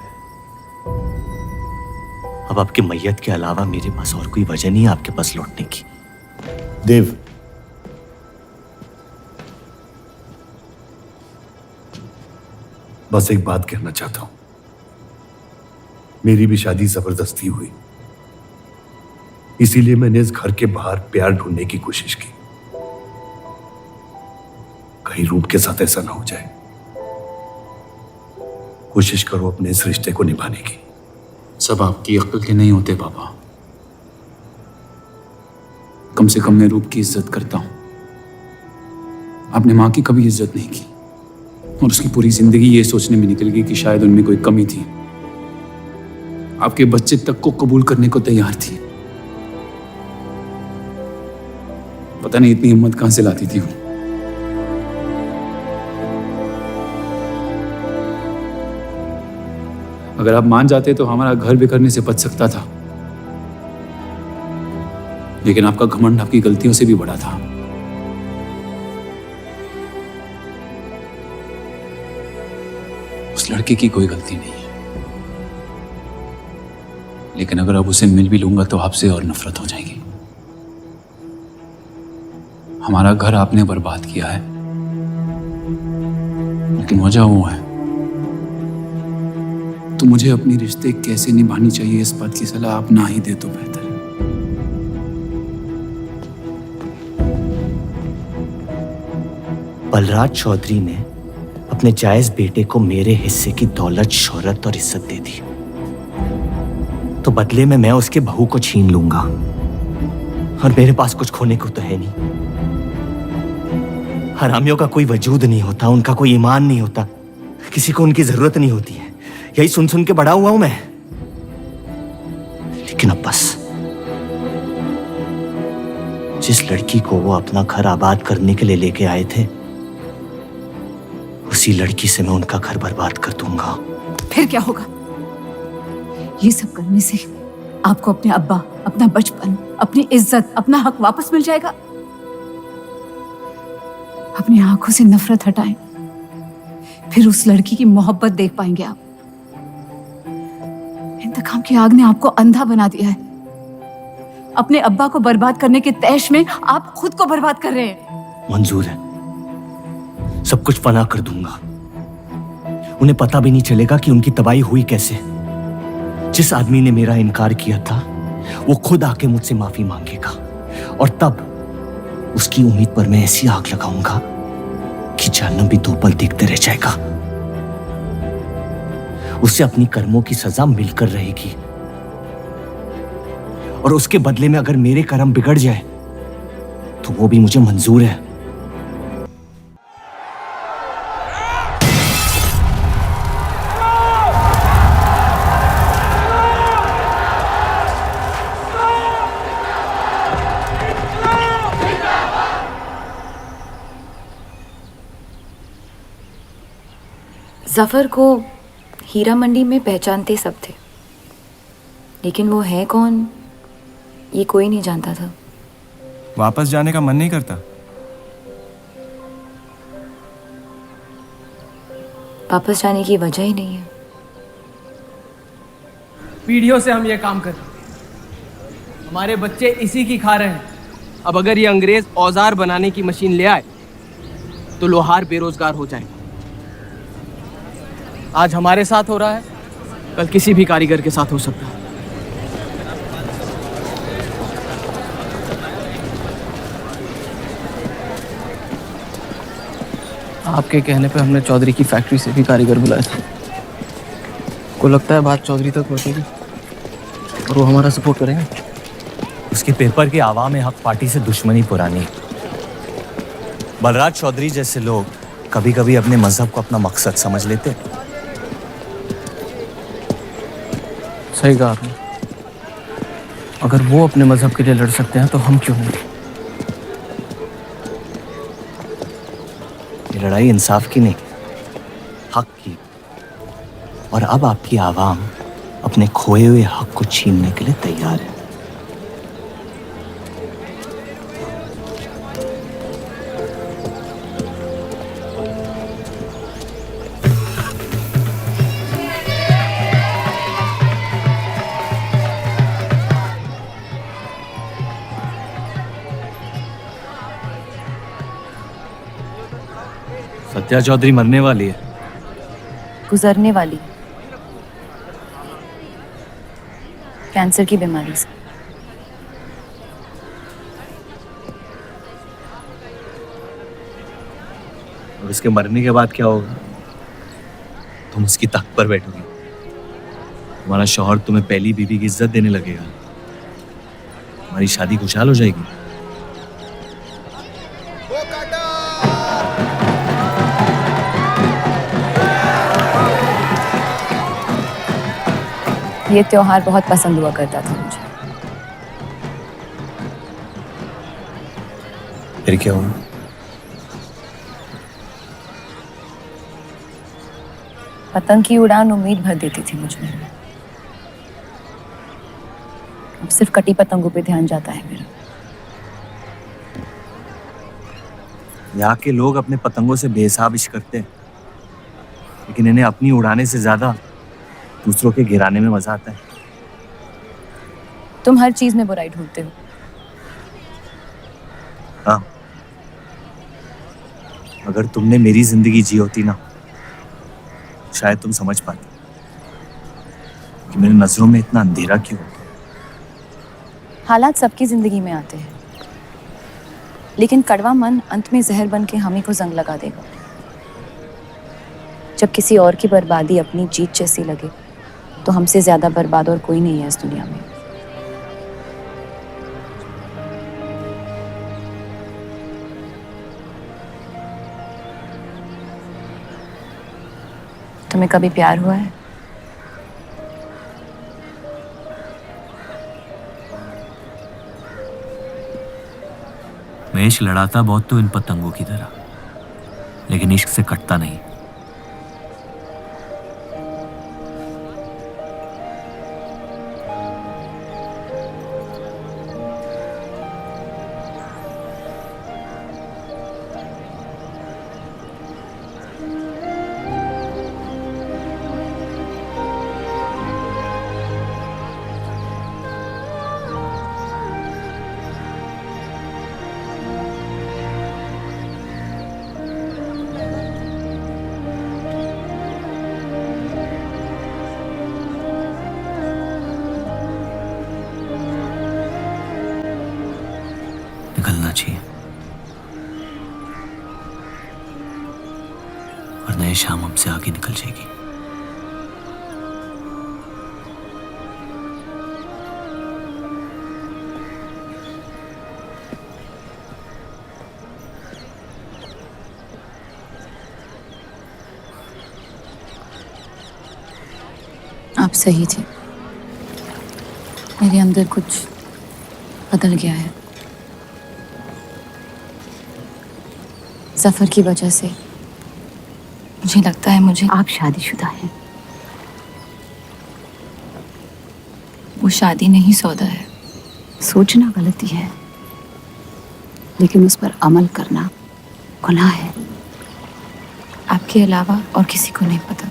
अब आपकी मैयत के अलावा मेरे पास और कोई वजह नहीं है आपके पास लौटने की। देव, बस एक बात कहना चाहता हूं। मेरी भी शादी जबरदस्ती हुई, इसीलिए मैंने इस घर के बाहर प्यार ढूंढने की कोशिश की। कहीं रूप के साथ ऐसा ना हो जाए। कोशिश करो अपने इस रिश्ते को निभाने की। सब आपकी अक्ल के नहीं होते पापा। कम से कम मैं रूप की इज्जत करता हूं। आपने मां की कभी इज्जत नहीं की, और उसकी पूरी जिंदगी ये सोचने में निकल गई कि शायद उनमें कोई कमी थी। आपके बच्चे तक को कबूल करने को तैयार थी। पता नहीं इतनी हिम्मत कहां से लाती थी वो। अगर आप मान जाते तो हमारा घर बिखरने से बच सकता था, लेकिन आपका घमंड आपकी गलतियों से भी बड़ा था। उस लड़के की कोई गलती नहीं है, लेकिन अगर अब उसे मिल भी लूंगा तो आपसे और नफरत हो जाएगी। हमारा घर आपने बर्बाद किया है, लेकिन वजह वो है। तो मुझे अपनी रिश्ते कैसे निभानी चाहिए इस बात की सलाह आप ना ही दे तो बेहतर है। बलराज चौधरी ने अपने जायज बेटे को मेरे हिस्से की दौलत, शोहरत और इज्जत दे दी, तो बदले में मैं उसके बहू को छीन लूंगा, और मेरे पास कुछ खोने को तो है नहीं। हरामियों का कोई वजूद नहीं होता, उनका कोई ईमान नहीं होता, किसी को उनकी जरूरत नहीं होती है। यही सुन सुन के बड़ा हुआ हूं मैं। लेकिन अब बस, जिस लड़की को वो अपना घर आबाद करने के लिए लेके आए थे, उसी लड़की से मैं उनका घर बर्बाद कर दूंगा। फिर क्या होगा? ये सब करने से आपको अपने अब्बा, अपना बचपन, अपनी इज्जत, अपना हक वापस मिल जाएगा। अपनी आंखों से नफरत हटाएं, फिर उस लड़की की मोहब्बत देख पाएंगे आप। इंतकाम की आग ने आपको अंधा बना दिया है। अपने अब्बा को बर्बाद करने के तैश में आप खुद को बर्बाद कर रहे हैं। मंजूर है, सब कुछ फना कर दूंगा। उन्हें पता भी नहीं चलेगा कि उनकी तबाही हुई कैसे। जिस आदमी ने मेरा इनकार किया था, वो खुद आके मुझसे माफी मांगेगा, और तब उसकी उम्मीद पर मैं ऐसी आग लगाऊंगा कि जहन्नम भी 2 पल देखते रह जाएगा। उससे अपनी कर्मों की सजा मिलकर रहेगी, और उसके बदले में अगर मेरे कर्म बिगड़ जाए तो वो भी मुझे मंजूर है। जफर को हीरा मंडी में पहचानते सब थे, लेकिन वो है कौन ये कोई नहीं जानता था। वापस जाने का मन नहीं करता? वापस जाने की वजह ही नहीं है। पीढ़ियों से हम ये काम कर रहे हैं, हमारे बच्चे इसी की खा रहे हैं। अब अगर ये अंग्रेज औजार बनाने की मशीन ले आए तो लोहार बेरोजगार हो जाएगा। आज हमारे साथ हो रहा है, कल किसी भी कारीगर के साथ हो सकता है। आपके कहने पे हमने चौधरी की फैक्ट्री से भी कारीगर बुलाए थे। को लगता है बात चौधरी तक पहुंचेगी और वो हमारा सपोर्ट करेंगे। उसके पेपर के आवाम हक पार्टी से दुश्मनी पुरानी है। बलराज चौधरी जैसे लोग कभी कभी अपने मजहब को अपना मकसद समझ लेते। सही कहा आपने। अगर वो अपने मजहब के लिए लड़ सकते हैं तो हम क्यों नहीं? ये लड़ाई इंसाफ की नहीं, हक की। और अब आपकी आवाम अपने खोए हुए हक को छीनने के लिए तैयार है। सत्या चौधरी मरने वाली है। गुजरने वाली, कैंसर की बीमारी से। और उसके मरने के बाद क्या होगा? तुम उसकी तख्त पर बैठोगी, तुम्हारा शौहर तुम्हें पहली बीवी की इज्जत देने लगेगा, तुम्हारी शादी खुशहाल हो जाएगी। ये त्योहार बहुत पसंद हुआ करता था मुझे। फिर क्या हुआ? पतंग की उड़ान उम्मीद भर देती थी मुझमें। अब सिर्फ कटी पतंगों पे ध्यान जाता है मेरा। यहाँ के लोग अपने पतंगों से बेहिसाब इश्क करते हैं, लेकिन इन्हें अपनी उड़ाने से ज्यादा दूसरों के गिराने में मजा आता है। तुम हर चीज में बुराई ढूंढते हो। हाँ, अगर तुमने मेरी जिंदगी जी होती ना, शायद तुम समझ पाती कि मेरी नजरों में इतना अंधेरा क्यों। हालात सबकी जिंदगी में आते हैं, लेकिन कड़वा मन अंत में जहर बन के हम ही को जंग लगा देगा। जब किसी और की बर्बादी अपनी जीत जैसी लगे तो हमसे ज्यादा बर्बाद और कोई नहीं है इस दुनिया में। तुम्हें कभी प्यार हुआ है? मैं इश्क लड़ाता बहुत तो इन पतंगों की तरह, लेकिन इश्क से कटता नहीं। निकलना चाहिए, वरना ये शाम हमसे आगे निकल जाएगी। आप सही थे, मेरे अंदर कुछ बदल गया है। सफर की वजह से मुझे लगता है मुझे आप शादीशुदा हैं। वो शादी नहीं सौदा है। सोचना गलती है, लेकिन उस पर अमल करना गुनाह है। आपके अलावा और किसी को नहीं पता।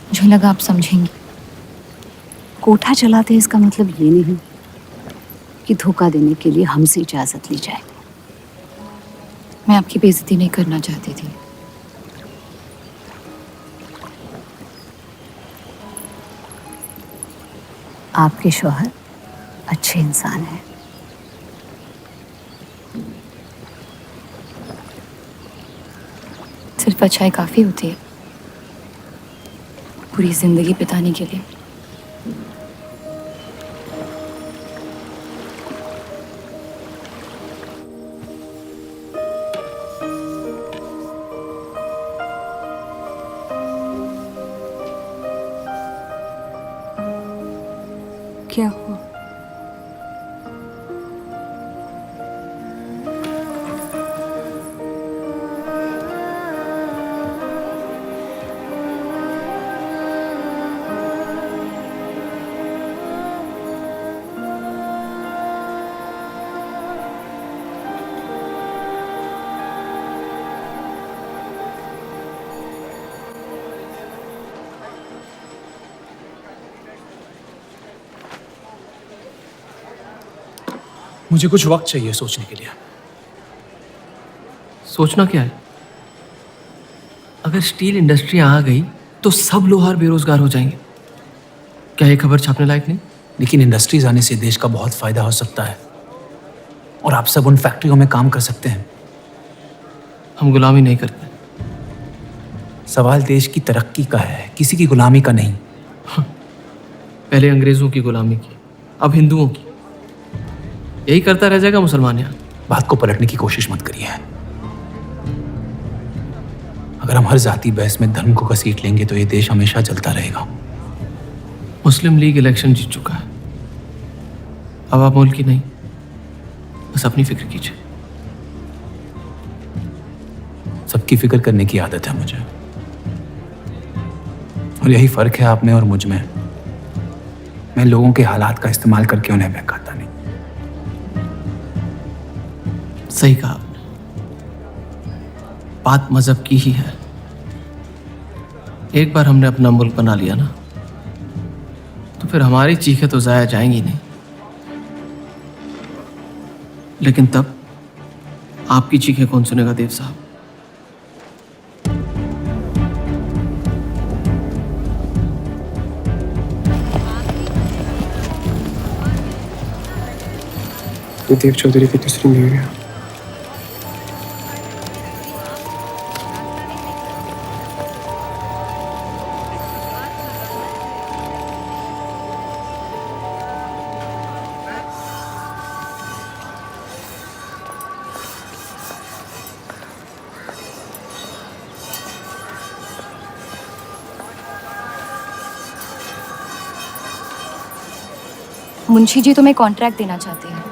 मुझे लगा आप समझेंगी। कोठा चलाते हैं इसका मतलब ये नहीं कि धोखा देने के लिए हमसे इजाजत ली जाए। मैं आपकी बेइज्जती नहीं करना चाहती थी। आपके शौहर अच्छे इंसान हैं। सिर्फ अच्छाई काफी होती है पूरी जिंदगी बिताने के लिए। क्या हुआ? मुझे कुछ वक्त चाहिए सोचने के लिए। सोचना क्या है? अगर स्टील इंडस्ट्री आ गई तो सब लोहार बेरोजगार हो जाएंगे। क्या ये खबर छापने लायक नहीं? लेकिन इंडस्ट्रीज आने से देश का बहुत फायदा हो सकता है और आप सब उन फैक्ट्रियों में काम कर सकते हैं। हम गुलामी नहीं करते। सवाल देश की तरक्की का है, किसी की गुलामी का नहीं। पहले अंग्रेजों की गुलामी की, अब हिंदुओं की। यही करता रह जाएगा मुसलमान यहाँ। बात को पलटने की कोशिश मत करिए। अगर हम हर जाति बहस में धर्म को घसीट लेंगे तो ये देश हमेशा चलता रहेगा। मुस्लिम लीग इलेक्शन जीत चुका है। अब आप मुल्क की नहीं, बस अपनी फिक्र कीजिए। सबकी फिक्र करने की आदत है मुझे, और यही फर्क है आप में और मुझ में। मैं लोगों के हालात का इस्तेमाल करके उन्हें बहकाता नहीं। सही कहा आपने। बात मजहब की ही है। एक बार हमने अपना मुल्क बना लिया ना, तो फिर हमारी चीखें तो जाया जाएंगी नहीं। लेकिन तब आपकी चीखें कौन सुनेगा देव साहब? देव चौधरी की तस्वीर मिल गया। मुंशी जी तुम्हें कॉन्ट्रैक्ट देना चाहते हैं।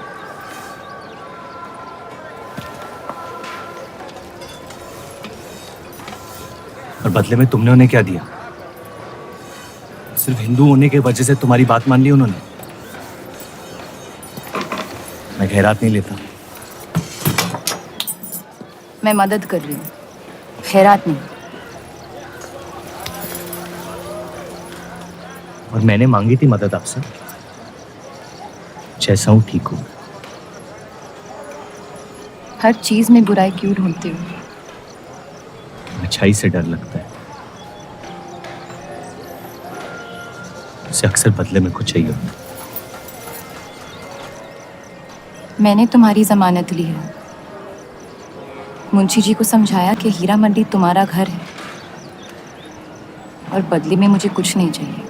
और बदले में तुमने उन्हें क्या दिया? सिर्फ हिंदू होने की वजह से तुम्हारी बात मान ली उन्होंने? मैं खैरात नहीं लेता। मैं मदद कर रही हूँ, खैरात नहीं। और मैंने मांगी थी मदद आपसे। जैसा हूं ठीक हूं। हर चीज में बुराई क्यों ढूंढते हो? अच्छाई से डर लगता है। उसे अक्सर बदले में कुछ चाहिए होता। मैंने तुम्हारी जमानत ली है। मुंशी जी को समझाया कि हीरा मंडी तुम्हारा घर है और बदले में मुझे कुछ नहीं चाहिए।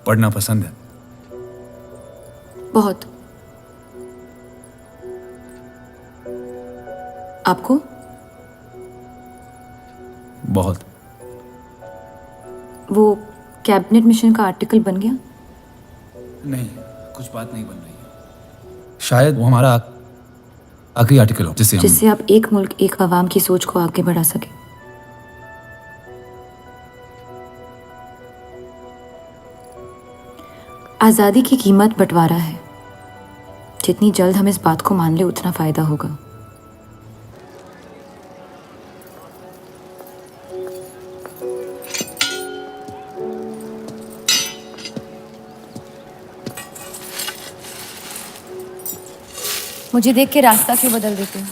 पढ़ना पसंद है? बहुत। आपको? बहुत। वो कैबिनेट मिशन का आर्टिकल बन गया? नहीं, कुछ बात नहीं बन रही है। शायद वो हमारा आखिरी आर्टिकल हो जिससे आप एक मुल्क एक अवाम की सोच को आगे बढ़ा सके। आज़ादी की कीमत बंटवारा है। जितनी जल्द हम इस बात को मान ले उतना फायदा होगा। मुझे देख के रास्ता क्यों बदल देते हो?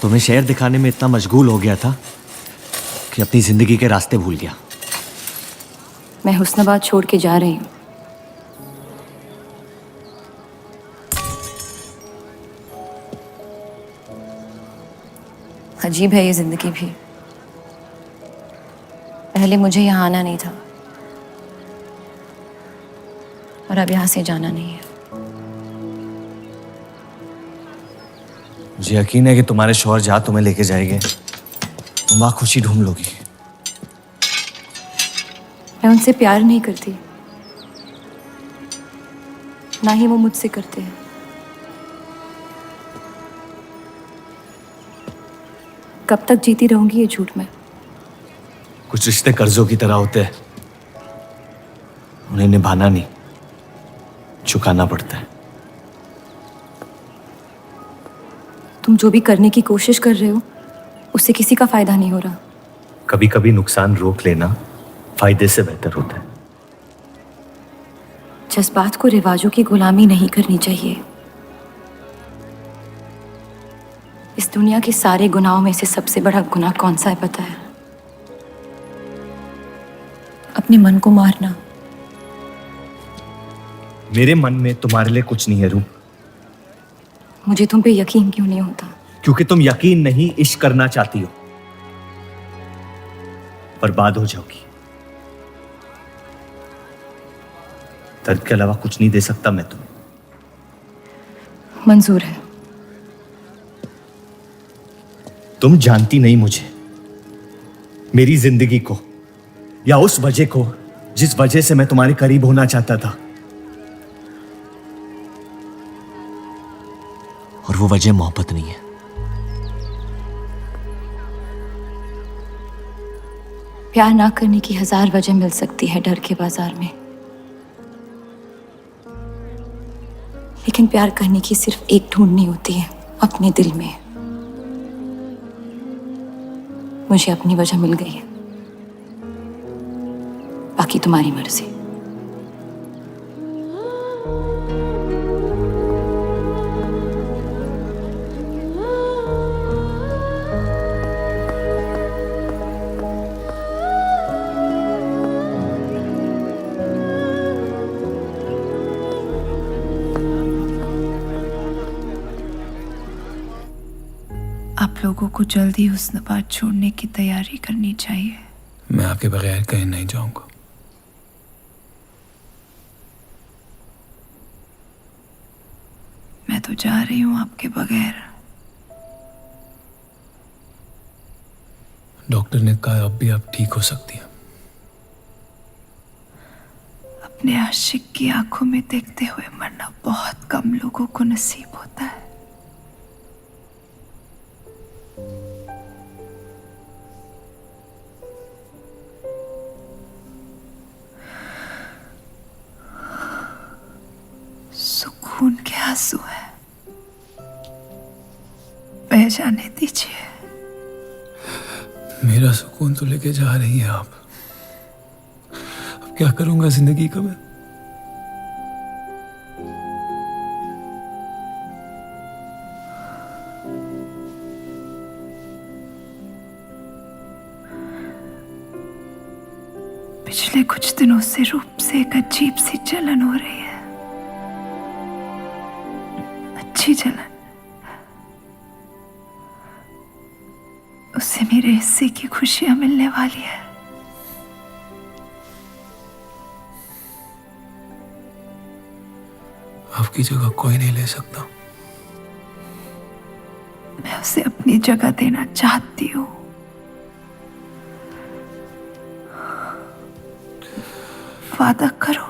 तुम्हें शहर दिखाने में इतना मशगूल हो गया था कि अपनी जिंदगी के रास्ते भूल गया। मैं हुस्नाबाद छोड़ के जा रही हूँ। अजीब है ये जिंदगी भी। पहले मुझे यहाँ आना नहीं था और अब यहाँ से जाना नहीं है। मुझे यकीन है कि तुम्हारे शौहर जहाँ तुम्हें लेके जाएंगे तुम वहाँ खुशी ढूंढ लोगी। मैं उनसे प्यार नहीं करती, ना ही वो मुझसे करते हैं। कब तक जीती रहूंगी ये झूठ में? कुछ रिश्ते कर्जों की तरह होते हैं, उन्हें निभाना नहीं, चुकाना पड़ता है। तुम जो भी करने की कोशिश कर रहे हो उससे किसी का फायदा नहीं हो रहा। कभी कभी नुकसान रोक लेना फायदे से बेहतर होता है। जज्बात को रिवाजों की गुलामी नहीं करनी चाहिए। इस दुनिया के सारे गुनाहों में से सबसे बड़ा गुनाह कौन सा है पता है? अपने मन को मारना। मेरे मन में तुम्हारे लिए कुछ नहीं है रूप। मुझे तुम पे यकीन क्यों नहीं होता? क्योंकि तुम यकीन नहीं इश्क करना चाहती हो, बर्बाद हो जाओगी। दर्द के अलावा कुछ नहीं दे सकता मैं तुम्हें। मंजूर है। तुम जानती नहीं मुझे, मेरी जिंदगी को, या उस वजह को जिस वजह से मैं तुम्हारे करीब होना चाहता था। और वो वजह मोहब्बत नहीं है। प्यार ना करने की 1000 वजह मिल सकती है डर के बाजार में, लेकिन प्यार करने की सिर्फ एक ढूंढनी होती है, अपने दिल में। मुझे अपनी वजह मिल गई है, बाकी तुम्हारी मर्जी। आप लोगों को जल्दी हुस्नाबाद छोड़ने की तैयारी करनी चाहिए। मैं आपके बगैर कहीं नहीं जाऊंगा। मैं तो जा रही हूँ आपके बगैर। डॉक्टर ने कहा अब भी आप ठीक हो सकती हैं। अपने आशिक की आंखों में देखते हुए मरना बहुत कम लोगों को नसीब होता है। सुकून के आंसू है, बह जाने दीजिए। मेरा सुकून तो लेके जा रही हैं आप। अब क्या करूंगा जिंदगी का मैं? पिछले कुछ दिनों से रूप से एक अजीब सी जलन हो रही है, अच्छी जलन। उससे मेरे हिस्से की खुशियां मिलने वाली है। आपकी जगह कोई नहीं ले सकता। मैं उसे अपनी जगह देना चाहती हूँ। वादा करो,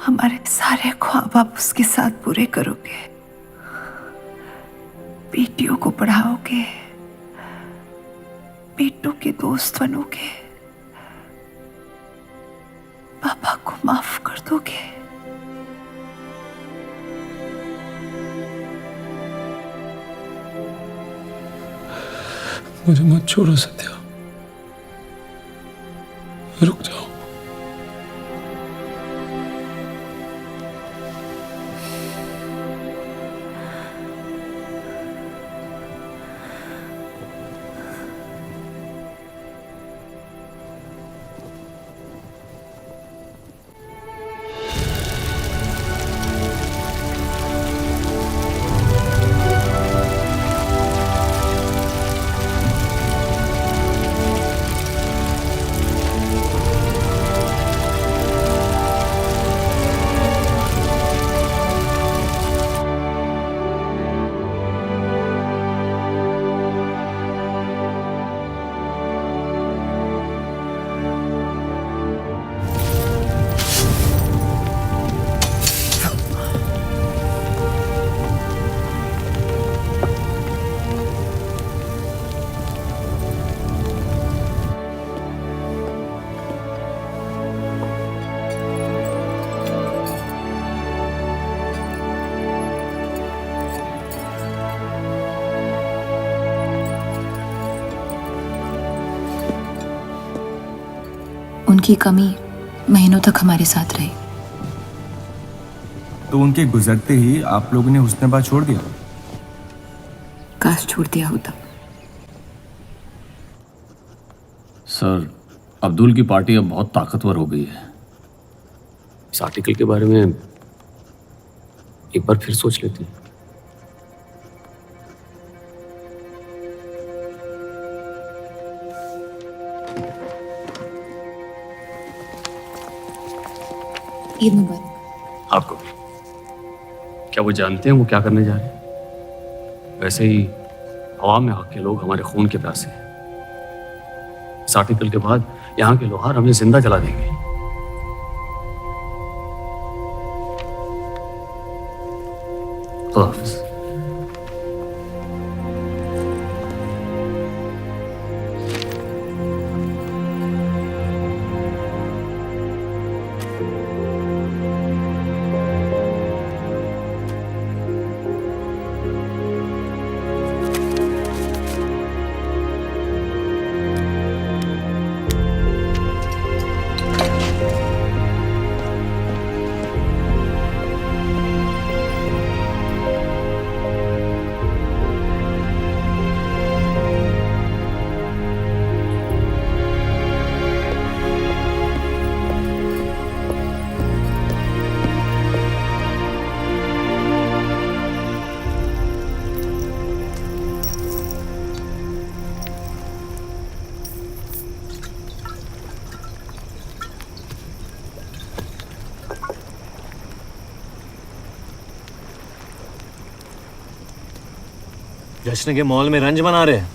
हमारे सारे ख्वाब आप उसके साथ पूरे करोगे, बेटियों को पढ़ाओगे, बेटों के दोस्त बनोगे, पापा को माफ कर दोगे। मुझे मत छोड़ो सत्या, रुक जाओ। उनकी कमी महीनों तक हमारे साथ रही। तो उनके गुजरते ही आप लोगों ने हुस्न-ए-बा छोड़ दिया? काश छोड़ दिया होता। सर, अब्दुल की पार्टी अब बहुत ताकतवर हो गई है। इस आर्टिकल के बारे में एक बार फिर सोच लेती हूँ। ईद मुबारक। आपको भी। क्या वो जानते हैं वो क्या करने जा रहे हैं? वैसे ही हवा में हक के लोग हमारे खून के प्यासे हैं। इस आर्टिकल के बाद यहाँ के लोहार हमें जिंदा जला देंगे। खुदा हाफिज़। जश्न के मॉल में रंज बना रहे हैं।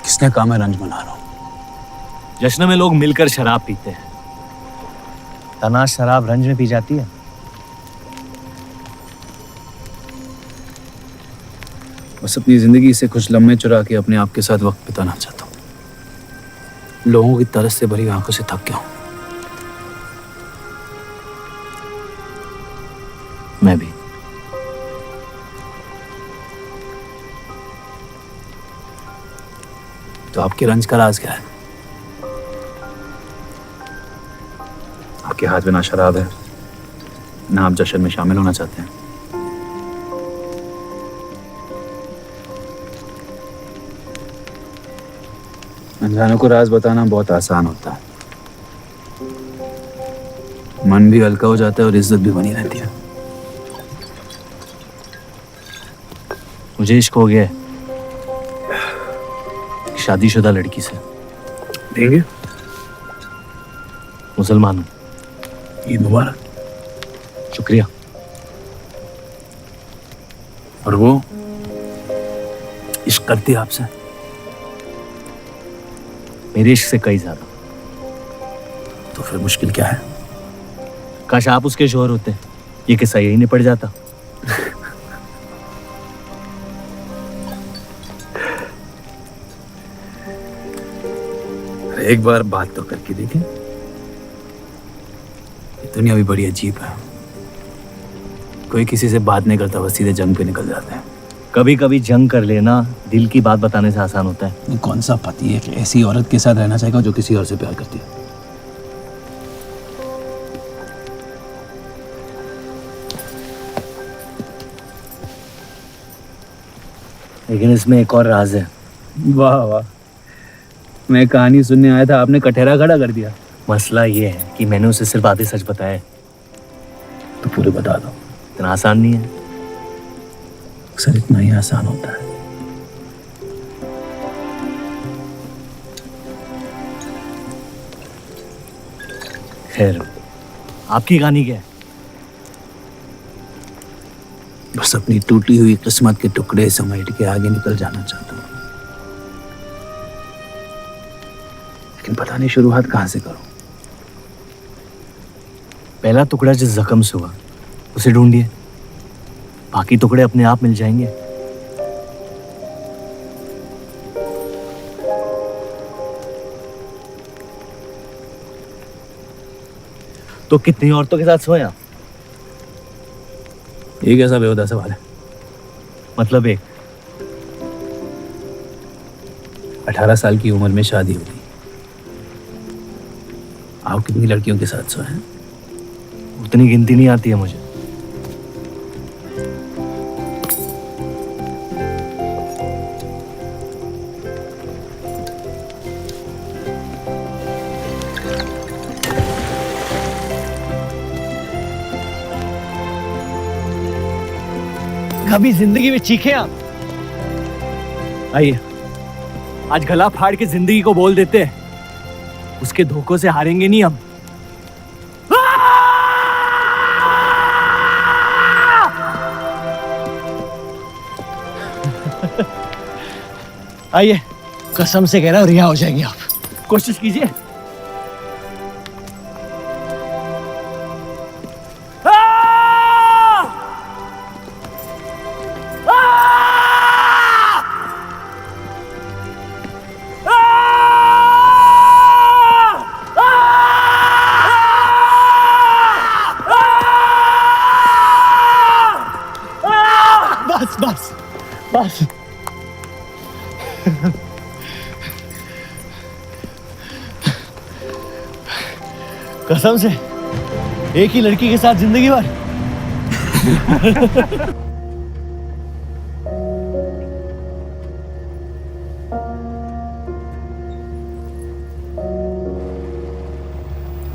किसने कहा मैं रंज बना रहा हूँ? जश्न में लोग मिलकर शराब पीते हैं। तनाश शराब रंज में पी जाती है। बस अपनी जिंदगी से कुछ लम्हे चुरा के अपने आप के साथ वक्त बिताना चाहता हूँ। लोगों की तरस से भरी आंखों से थक गया हूँ। मैं भी। तो आपके रंज का राज क्या है? आपके हाथ में ना शराब है, ना आप जश्न में शामिल होना चाहते हैं। अनजानों को राज बताना बहुत आसान होता है। मन भी हल्का हो जाता है और इज्जत भी बनी रहती है। मुझे इश्क हो गया है। शादीशुदा लड़की से। देंगे? मुसलमान हूँ। ईद मुबारक। शुक्रिया। और वो इश्क करती है आपसे? मेरे इश्क से कई ज्यादा। तो फिर मुश्किल क्या है? काश आप उसके शोहर होते, ये किस्सा यही निपट जाता। एक बार बात तो करके देखें। दुनिया भी बड़ी अजीब है, कोई किसी से बात नहीं करता, बस सीधे जंग पे निकल जाते हैं। कभी कभी जंग कर लेना दिल की बात बताने से आसान होता है। कौन सा पति है कि ऐसी औरत के साथ रहना चाहेगा जो किसी और से प्यार करती है? लेकिन इसमें एक और राज है। वाह वाह, मैं कहानी सुनने आया था, आपने कटहरा खड़ा कर दिया। मसला ये है कि मैंने उसे सिर्फ आधे सच बताए। तो पूरे बता दो। इतना आसान नहीं है। अक्सर इतना ही आसान होता है। खैर, आपकी कहानी क्या है? बस अपनी टूटी हुई किस्मत के टुकड़े समेट के आगे निकल जाना चाहता हूँ, लेकिन पता नहीं शुरुआत कहाँ से करूं। पहला टुकड़ा जिस जख्म से हुआ उसे ढूंढिए, बाकी टुकड़े अपने आप मिल जाएंगे। तो कितनी औरतों के साथ सोए आप? ये कैसा बेहुदा सवाल है? मतलब एक 18 साल की उम्र में शादी होगी, आप कितनी लड़कियों के साथ सोए हैं? उतनी गिनती नहीं आती है मुझे। कभी जिंदगी में चीखे आप? आइए, आज गला फाड़ के जिंदगी को बोल देते हैं, उसके धोखों से हारेंगे नहीं हम। आइए, कसम से कह रहा हूं रिहा हो जाएंगे आप। कोशिश कीजिए। बस बस बस। कसम से एक ही लड़की के साथ जिंदगी भर।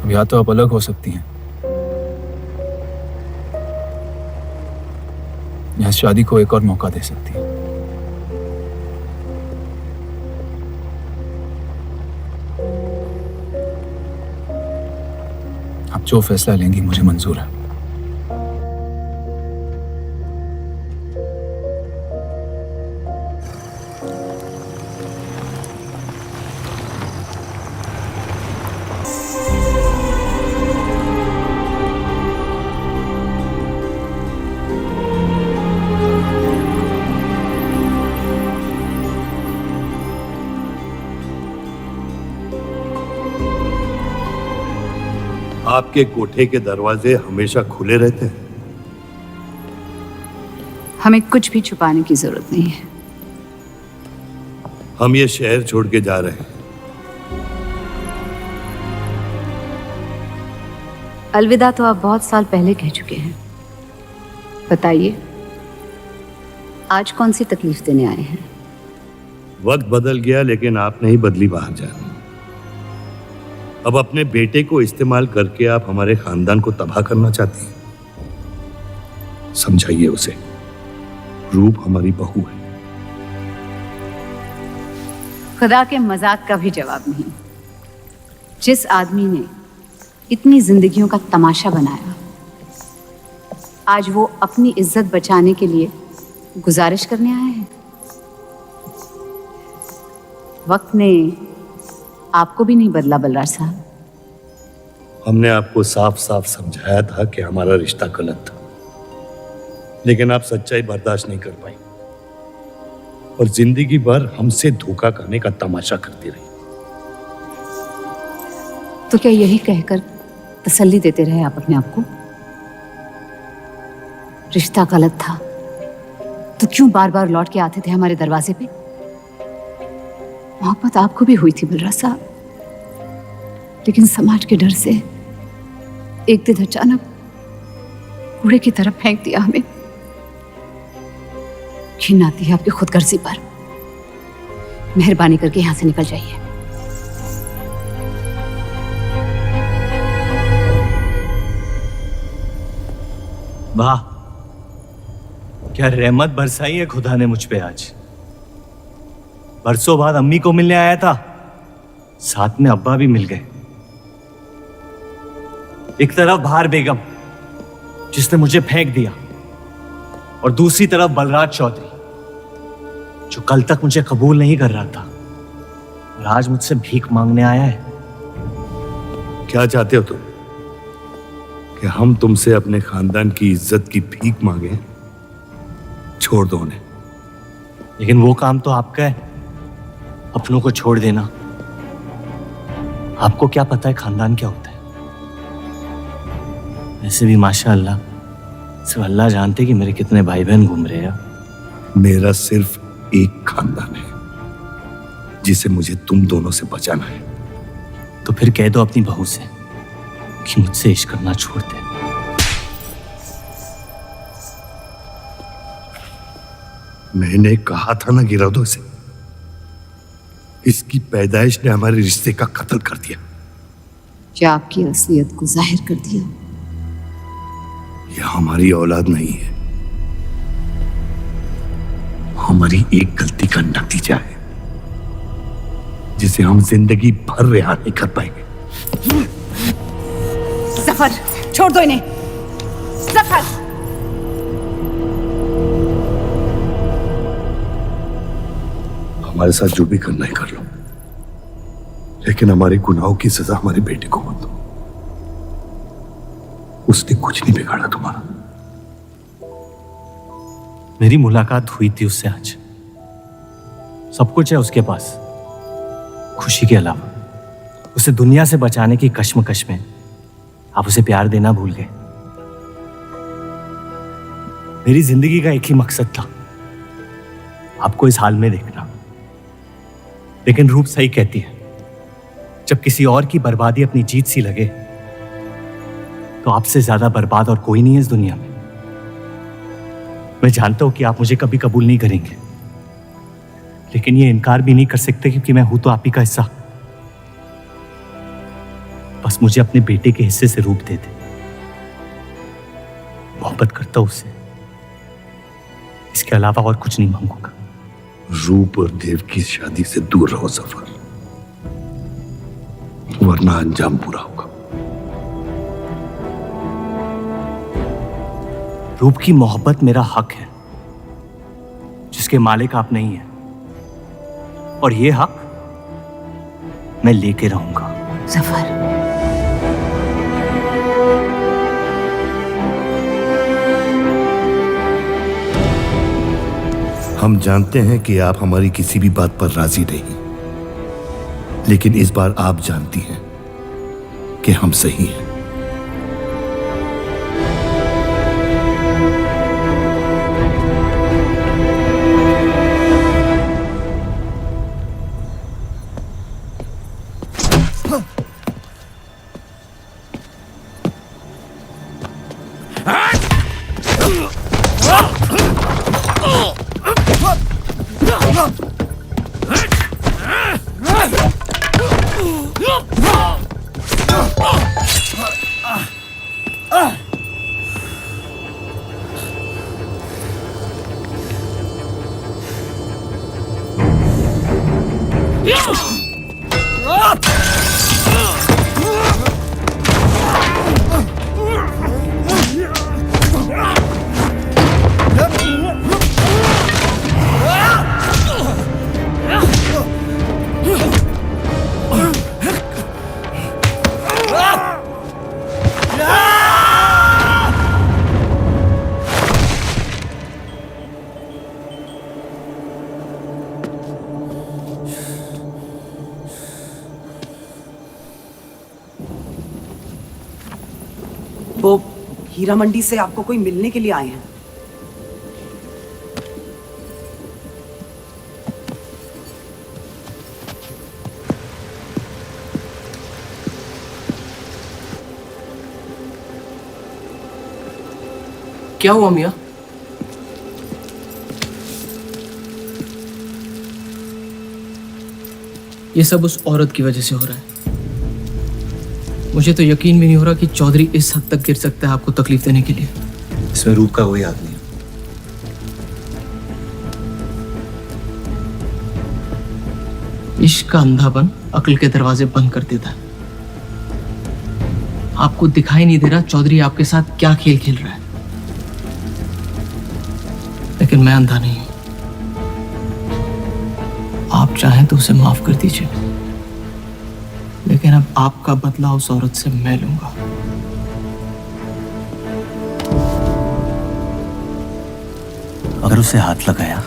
अब या तो आप अलग हो सकती हैं या शादी को एक और मौका दे सकती हैं। आप जो फैसला लेंगी मुझे मंजूर है। आपके कोठे के दरवाजे हमेशा खुले रहते हैं? हमें कुछ भी छुपाने की जरूरत नहीं है। हम ये शहर छोड़ के जा रहे हैं। अलविदा तो आप बहुत साल पहले कह चुके हैं। बताइए, आज कौन सी तकलीफ देने आए हैं? वक्त बदल गया लेकिन आप नहीं बदली बाहर जा। अब अपने बेटे को इस्तेमाल करके आप हमारे खानदान को तबाह करना चाहती हैं। समझाइए उसे, रूप हमारी बहू है। खुदा के मजाक का भी जवाब नहीं। जिस आदमी ने इतनी जिंदगियों का तमाशा बनाया, आज वो अपनी इज्जत बचाने के लिए गुजारिश करने आए हैं। वक्त ने आपको भी नहीं बदला बलराज साहब। हमने आपको साफ साफ समझाया था कि हमारा रिश्ता गलत था, लेकिन आप सच्चाई बर्दाश्त नहीं कर पाई और जिंदगी भर हमसे धोखा खाने का तमाशा करती रही। तो क्या यही कहकर तसल्ली देते रहे आप अपने आप को? रिश्ता गलत था तो क्यों बार बार लौट के आते थे हमारे दरवाजे पे? मोहब्बत आपको भी हुई थी बलराज साहब, लेकिन समाज के डर से एक दिन अचानक कूड़े की तरफ फेंक दिया हमें। घिन आती है आपकी खुदगर्जी पर। मेहरबानी करके यहां से निकल जाइए। वाह, क्या रहमत बरसाई है खुदा ने मुझ पे आज। बरसों बाद अम्मी को मिलने आया था, साथ में अब्बा भी मिल गए। एक तरफ बहार बेगम जिसने मुझे फेंक दिया और दूसरी तरफ बलराज चौधरी जो कल तक मुझे कबूल नहीं कर रहा था और आज मुझसे भीख मांगने आया है। क्या चाहते हो तुम? कि हम तुमसे अपने खानदान की इज्जत की भीख मांगे? छोड़ दो उन्हें। लेकिन वो काम तो आपका है, अपनों को छोड़ देना। आपको क्या पता है खानदान क्या होता है? वैसे भी माशाअल्लाह सिर्फ अल्लाह जानते कि मेरे कितने भाई बहन घूम रहे हैं। मेरा सिर्फ एक खानदान है जिसे मुझे तुम दोनों से बचाना है। तो फिर कह दो अपनी बहू से कि मुझसे इश्क करना छोड़ दे। मैंने कहा था ना गिरा दो इसे। इसकी पैदाइश ने हमारे रिश्ते का कत्ल कर दिया। क्या आपकी असलियत को जाहिर कर दिया? यह हमारी औलाद नहीं है, हमारी एक गलती का नतीजा है जिसे हम जिंदगी भर रिहा नहीं कर पाएंगे। जफर, छोड़ दो इन्हें। जफर, हमारे साथ जो भी करना है कर लो, लेकिन हमारे गुनाहों की सजा हमारे बेटे को मत दो। उसने कुछ नहीं बिगाड़ा तुम्हारा। मेरी मुलाकात हुई थी उससे आज। सब कुछ है उसके पास, खुशी के अलावा। उसे दुनिया से बचाने की कश्मकश में आप उसे प्यार देना भूल गए। मेरी जिंदगी का एक ही मकसद था, आपको इस हाल में देखना। लेकिन रूप सही कहती है, जब किसी और की बर्बादी अपनी जीत सी लगे तो आपसे ज्यादा बर्बाद और कोई नहीं है इस दुनिया में। मैं जानता हूं कि आप मुझे कभी कबूल नहीं करेंगे, लेकिन ये इनकार भी नहीं कर सकते क्योंकि मैं हूं तो आप ही का हिस्सा। बस मुझे अपने बेटे के हिस्से से रूप दे दे। मोहब्बत करता हूं उससे, इसके अलावा और कुछ नहीं मांगूंगा। रूप और देव की शादी से दूर रहो सफर, वरना अंजाम बुरा होगा। रूप की मोहब्बत मेरा हक है जिसके मालिक आप नहीं हैं, और ये हक मैं लेके रहूंगा। जफर, हम जानते हैं कि आप हमारी किसी भी बात पर राजी नहीं, लेकिन इस बार आप जानती हैं कि हम सही हैं। वो हीरा मंडी से आपको कोई मिलने के लिए आए हैं। क्या हुआ मियाँ? ये सब उस औरत की वजह से हो रहा है। मुझे तो यकीन भी नहीं हो रहा कि चौधरी इस हद तक गिर सकता है आपको तकलीफ देने के लिए। इसमें रूप का कोई हाथ नहीं है। इश्क का अंधापन अक्ल के दरवाजे बंद कर देता है। आपको दिखाई नहीं दे रहा चौधरी आपके साथ क्या खेल खेल रहा है, लेकिन मैं अंधा नहीं हूं। आप चाहें तो उसे माफ कर दीजिए, लेकिन अब आपका बदला उस औरत से मैं लूंगा। अगर उसे हाथ लगाया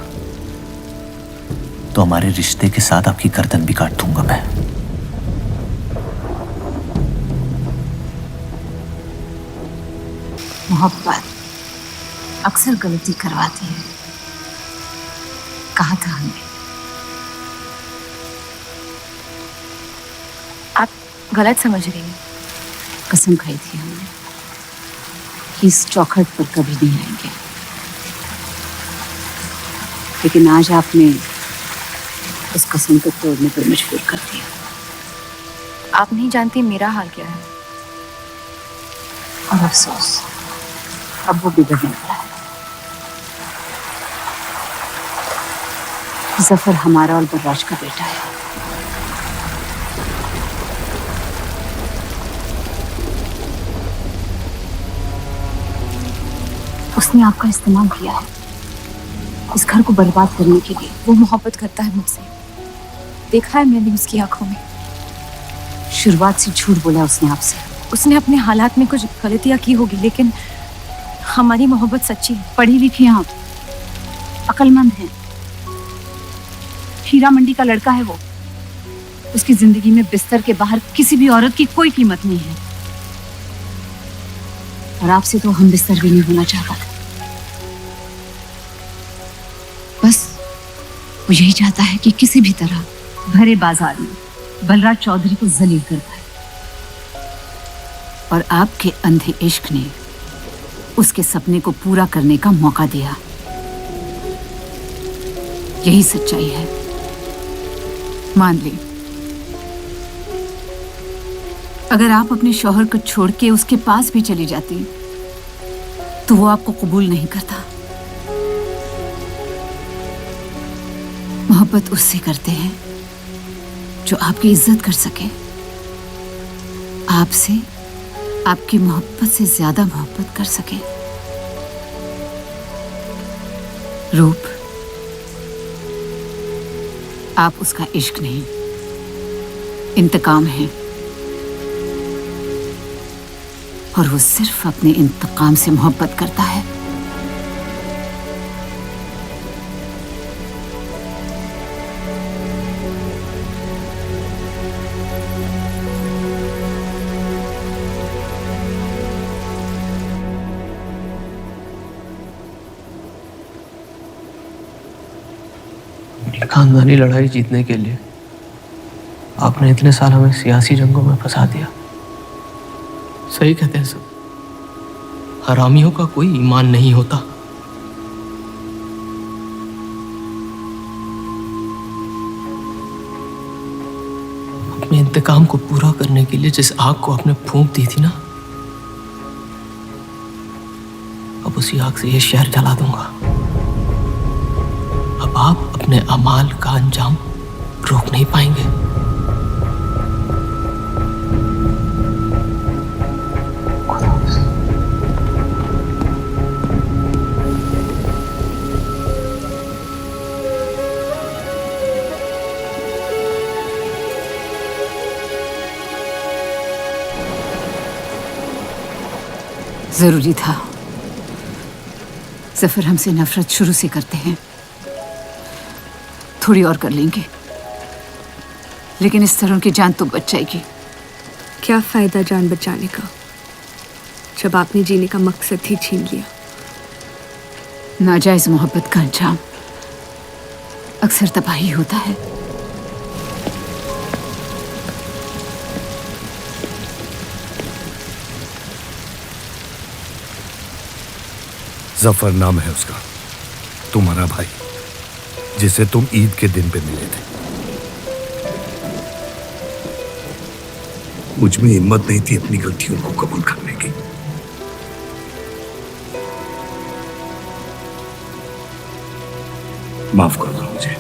तो हमारे रिश्ते के साथ आपकी गर्दन भी काट दूंगा मैं। मोहब्बत अक्सर गलती करवाती है, कहा था हमने। आप गलत समझ रही हैं। कसम खाई थी हमने कि इस चौखट पर कभी नहीं आएंगे, लेकिन आज आपने उस कसम को तोड़ने पर मजबूर कर दिया। आप नहीं जानती मेरा हाल क्या है। और अफसोस अब वो बिगड़ने लगा है। जफर हमारा और बर्राज का बेटा है। उसने आपका इस्तेमाल किया है इस घर को बर्बाद करने के लिए। वो मोहब्बत करता है मुझसे, देखा है मैंने उसकी आंखों में। शुरुआत से झूठ बोला उसने आपसे। उसने अपने हालात में कुछ गलतियां की होगी, लेकिन हमारी मोहब्बत सच्ची है। पढ़ी लिखी हैं आप, अक्लमंद हैं। हीरा मंडी का लड़का है वो। उसकी जिंदगी में बिस्तर के बाहर किसी भी औरत की कोई कीमत नहीं है, और आपसे तो हम बिस्तर भी नहीं होना चाहता था। बस वो यही चाहता है कि किसी भी तरह भरे बाजार में बलराज चौधरी को जलील कर पाए, और आपके अंधे इश्क ने उसके सपने को पूरा करने का मौका दिया। यही सच्चाई है, मान ली। अगर आप अपने शौहर को छोड़ के उसके पास भी चली जाती तो वो आपको कबूल नहीं करता। मोहब्बत उससे करते हैं जो आपकी इज्जत कर सके। आपसे, आपकी मोहब्बत से ज्यादा मोहब्बत कर सके। रूप, आप उसका इश्क नहीं, इंतकाम है, और वो सिर्फ अपने इंतकाम से मोहब्बत करता है। खानदानी लड़ाई जीतने के लिए आपने इतने साल हमें सियासी जंगों में फंसा दिया। सही कहते हैं सब, हरामियों का कोई ईमान नहीं होता। अपने इंतकाम को पूरा करने के लिए जिस आग को आपने फूंक दी थी ना, अब उसी आग से ये शहर जला दूंगा। अब आप अपने अमाल का अंजाम रोक नहीं पाएंगे। जरूरी था। जफर हमसे नफरत शुरू से करते हैं, थोड़ी और कर लेंगे, लेकिन इस तरह उनकी जान तो बच जाएगी। क्या फायदा जान बचाने का जब आपने जीने का मकसद ही छीन लिया। नाजायज मोहब्बत का अंजाम अक्सर तबाही होता है। जफर नाम है उसका, तुम्हारा भाई, जिसे तुम ईद के दिन पे मिले थे। मुझ में हिम्मत नहीं थी अपनी गलतियों को कबूल करने की। माफ कर दो मुझे।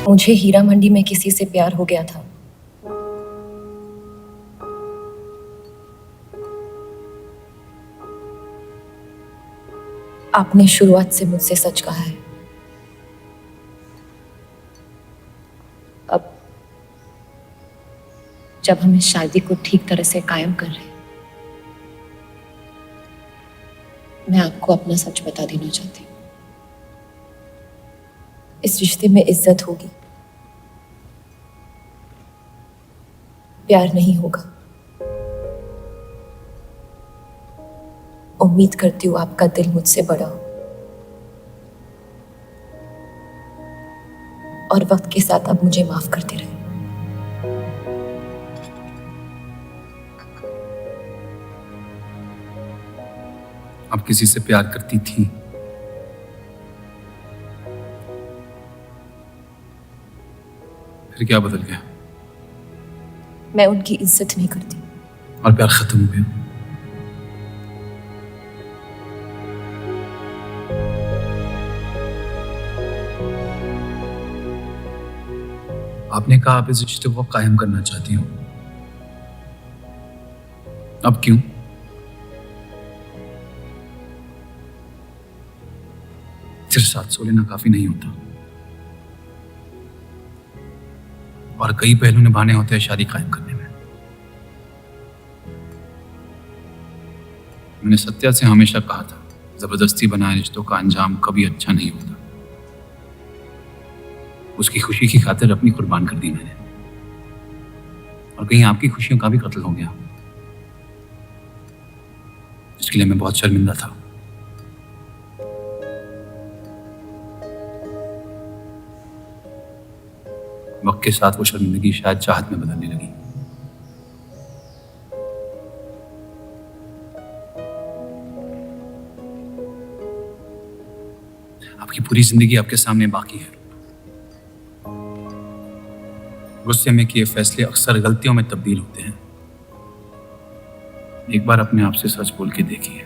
मुझे हीरा मंडी में किसी से प्यार हो गया था। आपने शुरुआत से मुझसे सच कहा है। अब जब हम इस शादी को ठीक तरह से कायम कर रहे हैं, मैं आपको अपना सच बता देना चाहती हूँ। इस रिश्ते में इज्जत होगी, प्यार नहीं होगा। उम्मीद करती हूँ आपका दिल मुझसे बड़ा हो और वक्त के साथ आप मुझे माफ करते रहे। आप किसी से प्यार करती थी? फिर क्या बदल गया? मैं उनकी इज्जत नहीं करती। और प्यार खत्म हो गया? आपने कहा आप इस रिश्ते को कायम करना चाहती हो, अब क्यों? सिर्फ 7 सौ लेना काफी नहीं होता और कई पहलू निभाने होते हैं शादी कायम करने में। मैंने सत्या से हमेशा कहा था, जबरदस्ती बनाए रिश्तों का अंजाम कभी अच्छा नहीं होता। उसकी खुशी की खातिर अपनी कुर्बान कर दी मैंने, और कहीं आपकी खुशियों का भी कत्ल हो गया, इसके लिए मैं बहुत शर्मिंदा था। वक्त के साथ वो शर्मिंदगी शायद चाहत में बदलने लगी। आपकी पूरी जिंदगी आपके सामने बाकी है। गुस्से में किए फैसले अक्सर गलतियों में तब्दील होते हैं। एक बार अपने आप से सच बोल के देखिए,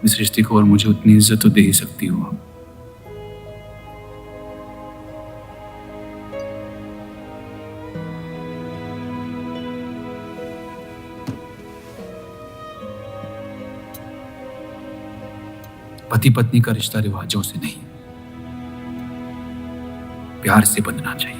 इस रिश्ते को और मुझे उतनी इज्जत तो दे ही सकती हो आप। पति पत्नी का रिश्ता रिवाजों से नहीं, प्यार से बंधना चाहिए।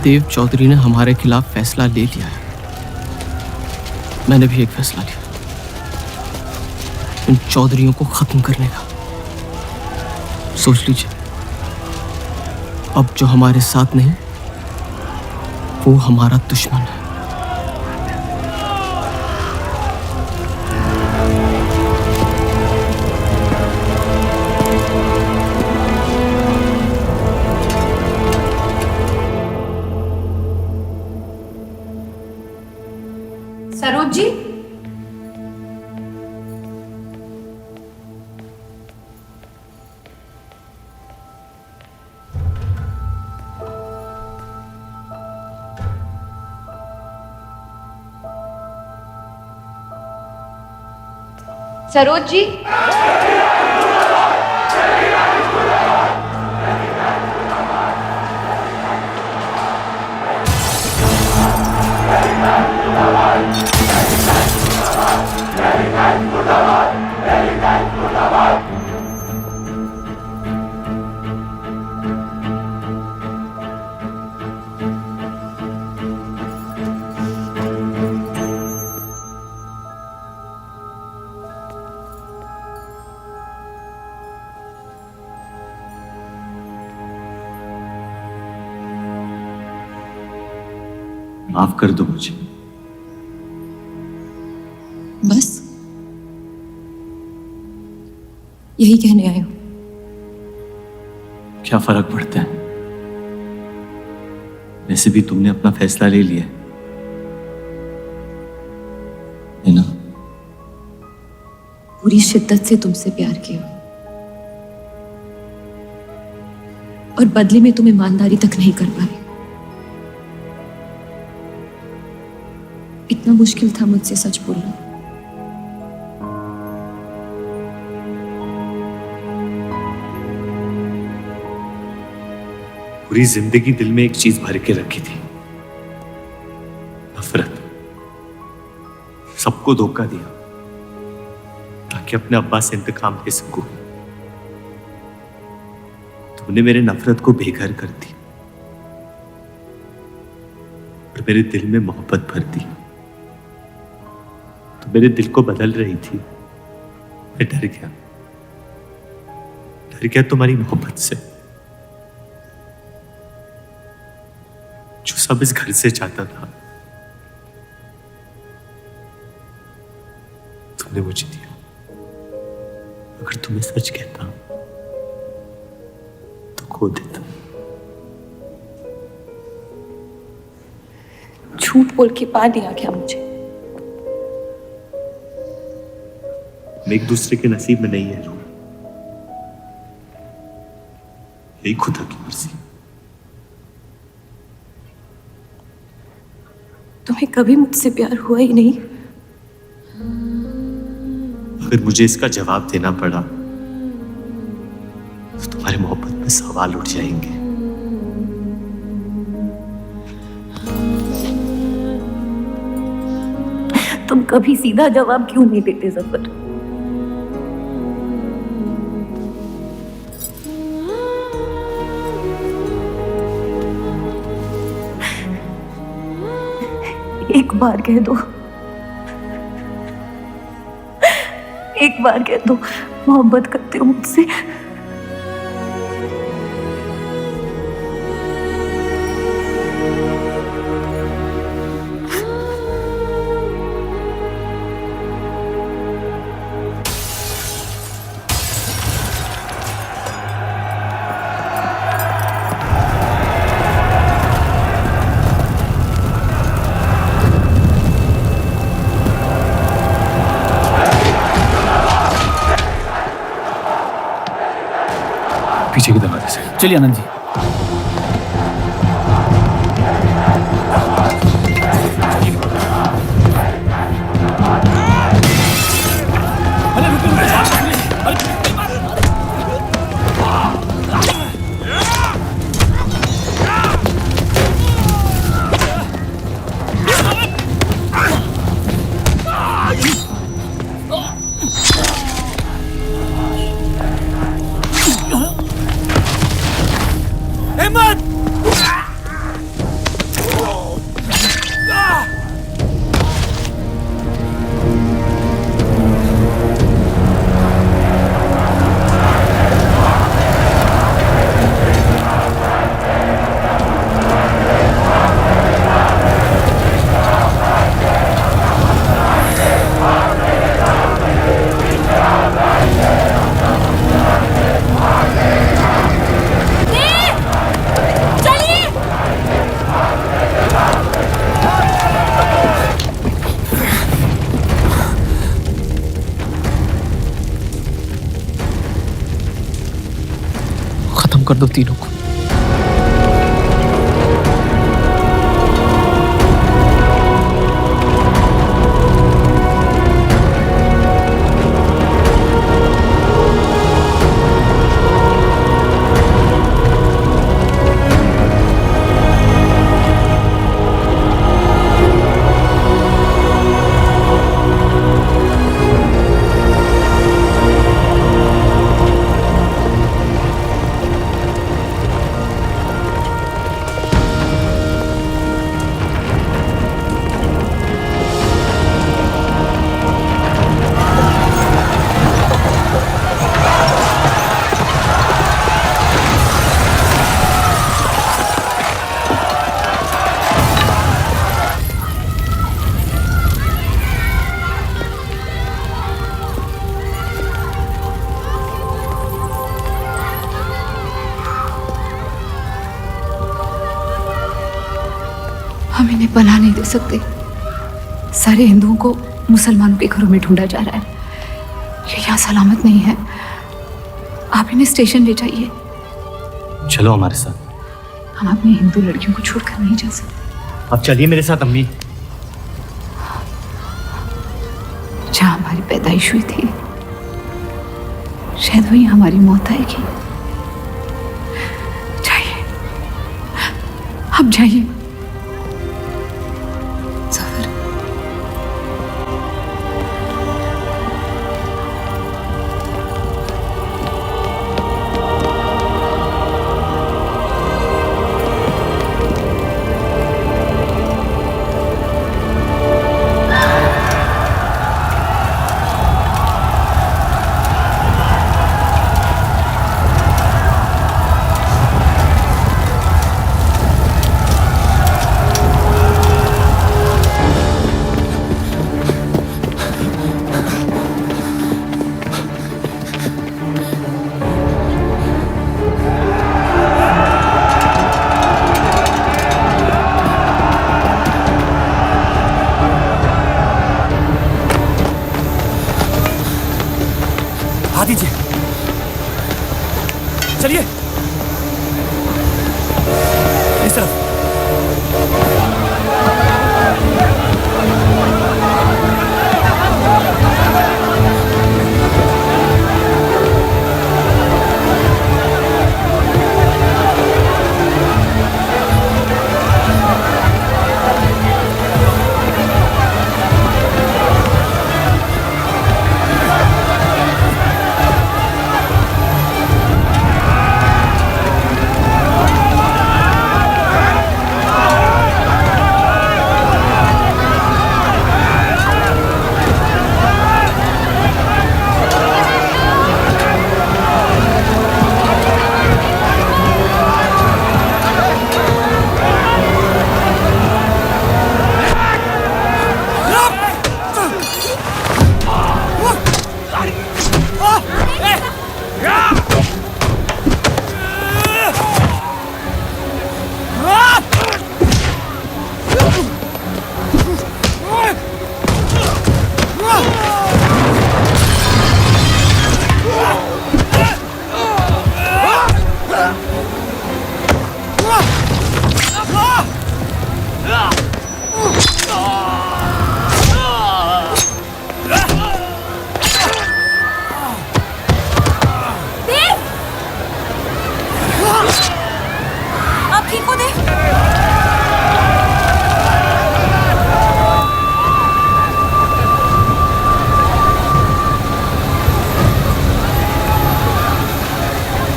देव चौधरी ने हमारे खिलाफ फैसला ले लिया है। मैंने भी एक फैसला लिया, इन चौधरियों को खत्म करने का। सोच लीजिए, अब जो हमारे साथ नहीं, वो हमारा दुश्मन है। सरोज जी, सरोज जी। माफ कर दो मुझे। बस यही कहने आए हो? क्या फर्क पड़ता है? वैसे भी तुमने अपना फैसला ले लिया है ना? पूरी शिद्दत से तुमसे प्यार किया और बदले में तुम ईमानदारी तक नहीं कर पाए। इतना मुश्किल था मुझसे सच बोलना। पूरी जिंदगी दिल में एक चीज भर के रखी थी, नफरत। सबको धोखा दिया ताकि अपने अब्बा से इंतकाम ले सकूं। तुमने मेरे नफरत को बेघर कर दी और मेरे दिल में मोहब्बत भर दी। तो मेरे दिल को बदल रही थी। मैं डर गया तुम्हारी मोहब्बत से, जो सब इस घर से चाहता था तुमने मुझे दिया। अगर तुम्हें सच कहता तो खो देता। झूठ बोल के पा लिया क्या मुझे? हम एक दूसरे के नसीब में नहीं है रूह, यही खुदा की मर्जी। तुम्हें कभी मुझसे प्यार हुआ ही नहीं? अगर मुझे इसका जवाब देना पड़ा तो तुम्हारी मोहब्बत में सवाल उठ जाएंगे। तुम कभी सीधा जवाब क्यों नहीं देते जफर? एक बार कह दो, एक बार कह दो मोहब्बत करते हो मुझसे। पीछे की दरवाजे से। चलिए आनंद जी। खत्म कर दो तीनों को। इन्हें पनाह नहीं दे सकते। सारे हिंदुओं को मुसलमानों के घरों में ढूंढा जा रहा है। ये यहाँ सलामत नहीं है। आप इन्हें स्टेशन ले जाइए। चलो हमारे साथ। हम अपनी हिंदू लड़कियों को छोड़कर नहीं जा सकते। आप चलिए मेरे साथ अम्मी। जहाँ हमारी पैदाइश हुई थी शायद वही हमारी मौत आएगी। जाइए, आप जाइए। दीजिए, चलिए इस तरफ।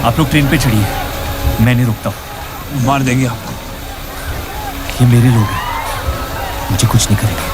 आप लोग ट्रेन पे चढ़िए, मैं नहीं रुकता हूँ। मार देंगे आपको। ये मेरे लोग हैं, मुझे कुछ नहीं करेंगे।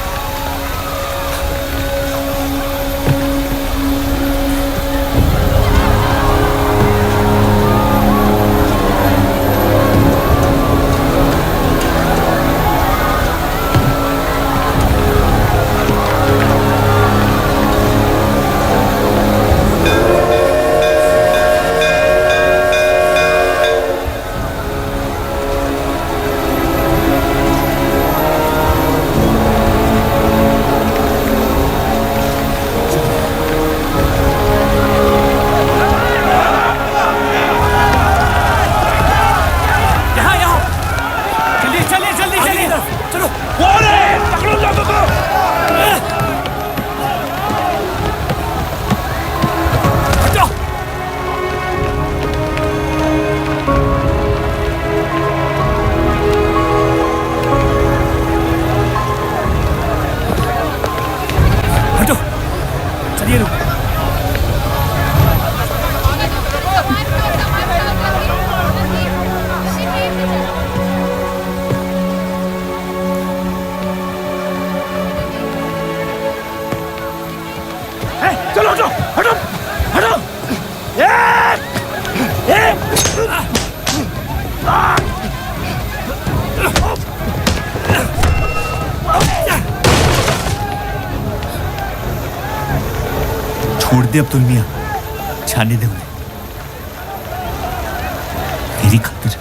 छोड़ दे अब्दुल मियां, जाने दे उन्हें तेरी खातिर।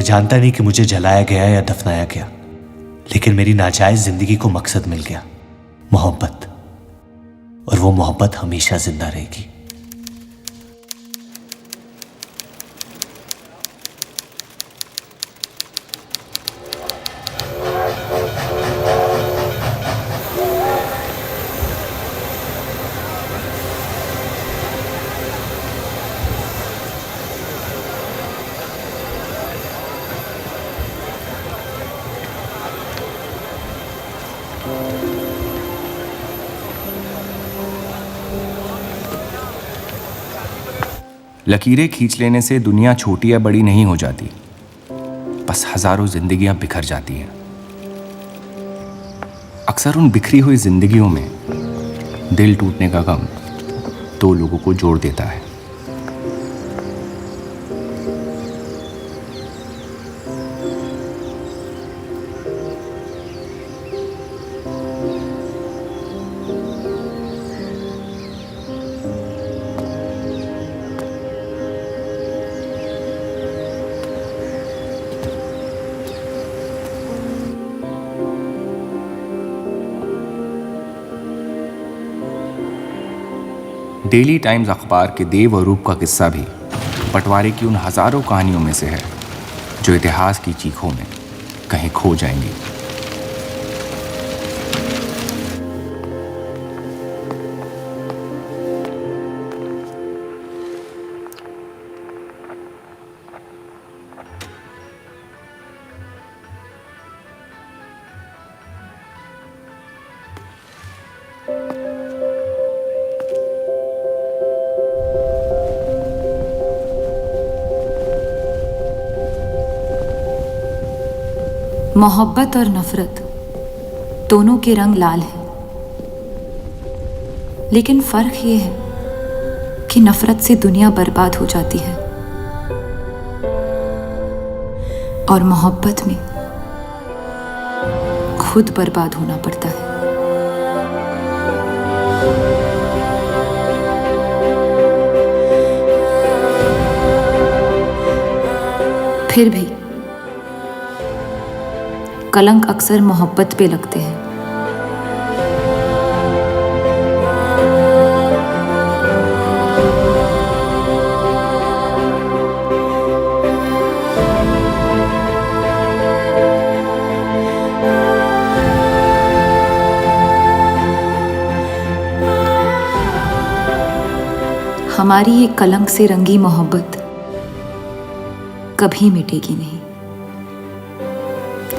मैं जानता नहीं कि मुझे जलाया गया या दफनाया गया, लेकिन मेरी नाजायज जिंदगी को मकसद मिल गया, मोहब्बत। और वो मोहब्बत हमेशा जिंदा रहेगी। लकीरें खींच लेने से दुनिया छोटी या बड़ी नहीं हो जाती, बस हजारों जिंदगियां बिखर जाती हैं। अक्सर उन बिखरी हुई जिंदगियों में दिल टूटने का गम दो लोगों को जोड़ देता है। डेली टाइम्स अखबार के देव और रूप का किस्सा भी बंटवारे की उन हजारों कहानियों में से है जो इतिहास की चीखों में कहीं खो जाएंगी। मोहब्बत और नफरत दोनों के रंग लाल हैं, लेकिन फर्क ये है कि नफरत से दुनिया बर्बाद हो जाती है और मोहब्बत में खुद बर्बाद होना पड़ता है। फिर भी कलंक अक्सर मोहब्बत पे लगते हैं। हमारी ये कलंक से रंगी मोहब्बत कभी मिटेगी नहीं,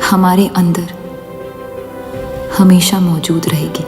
हमारे अंदर हमेशा मौजूद रहेगी।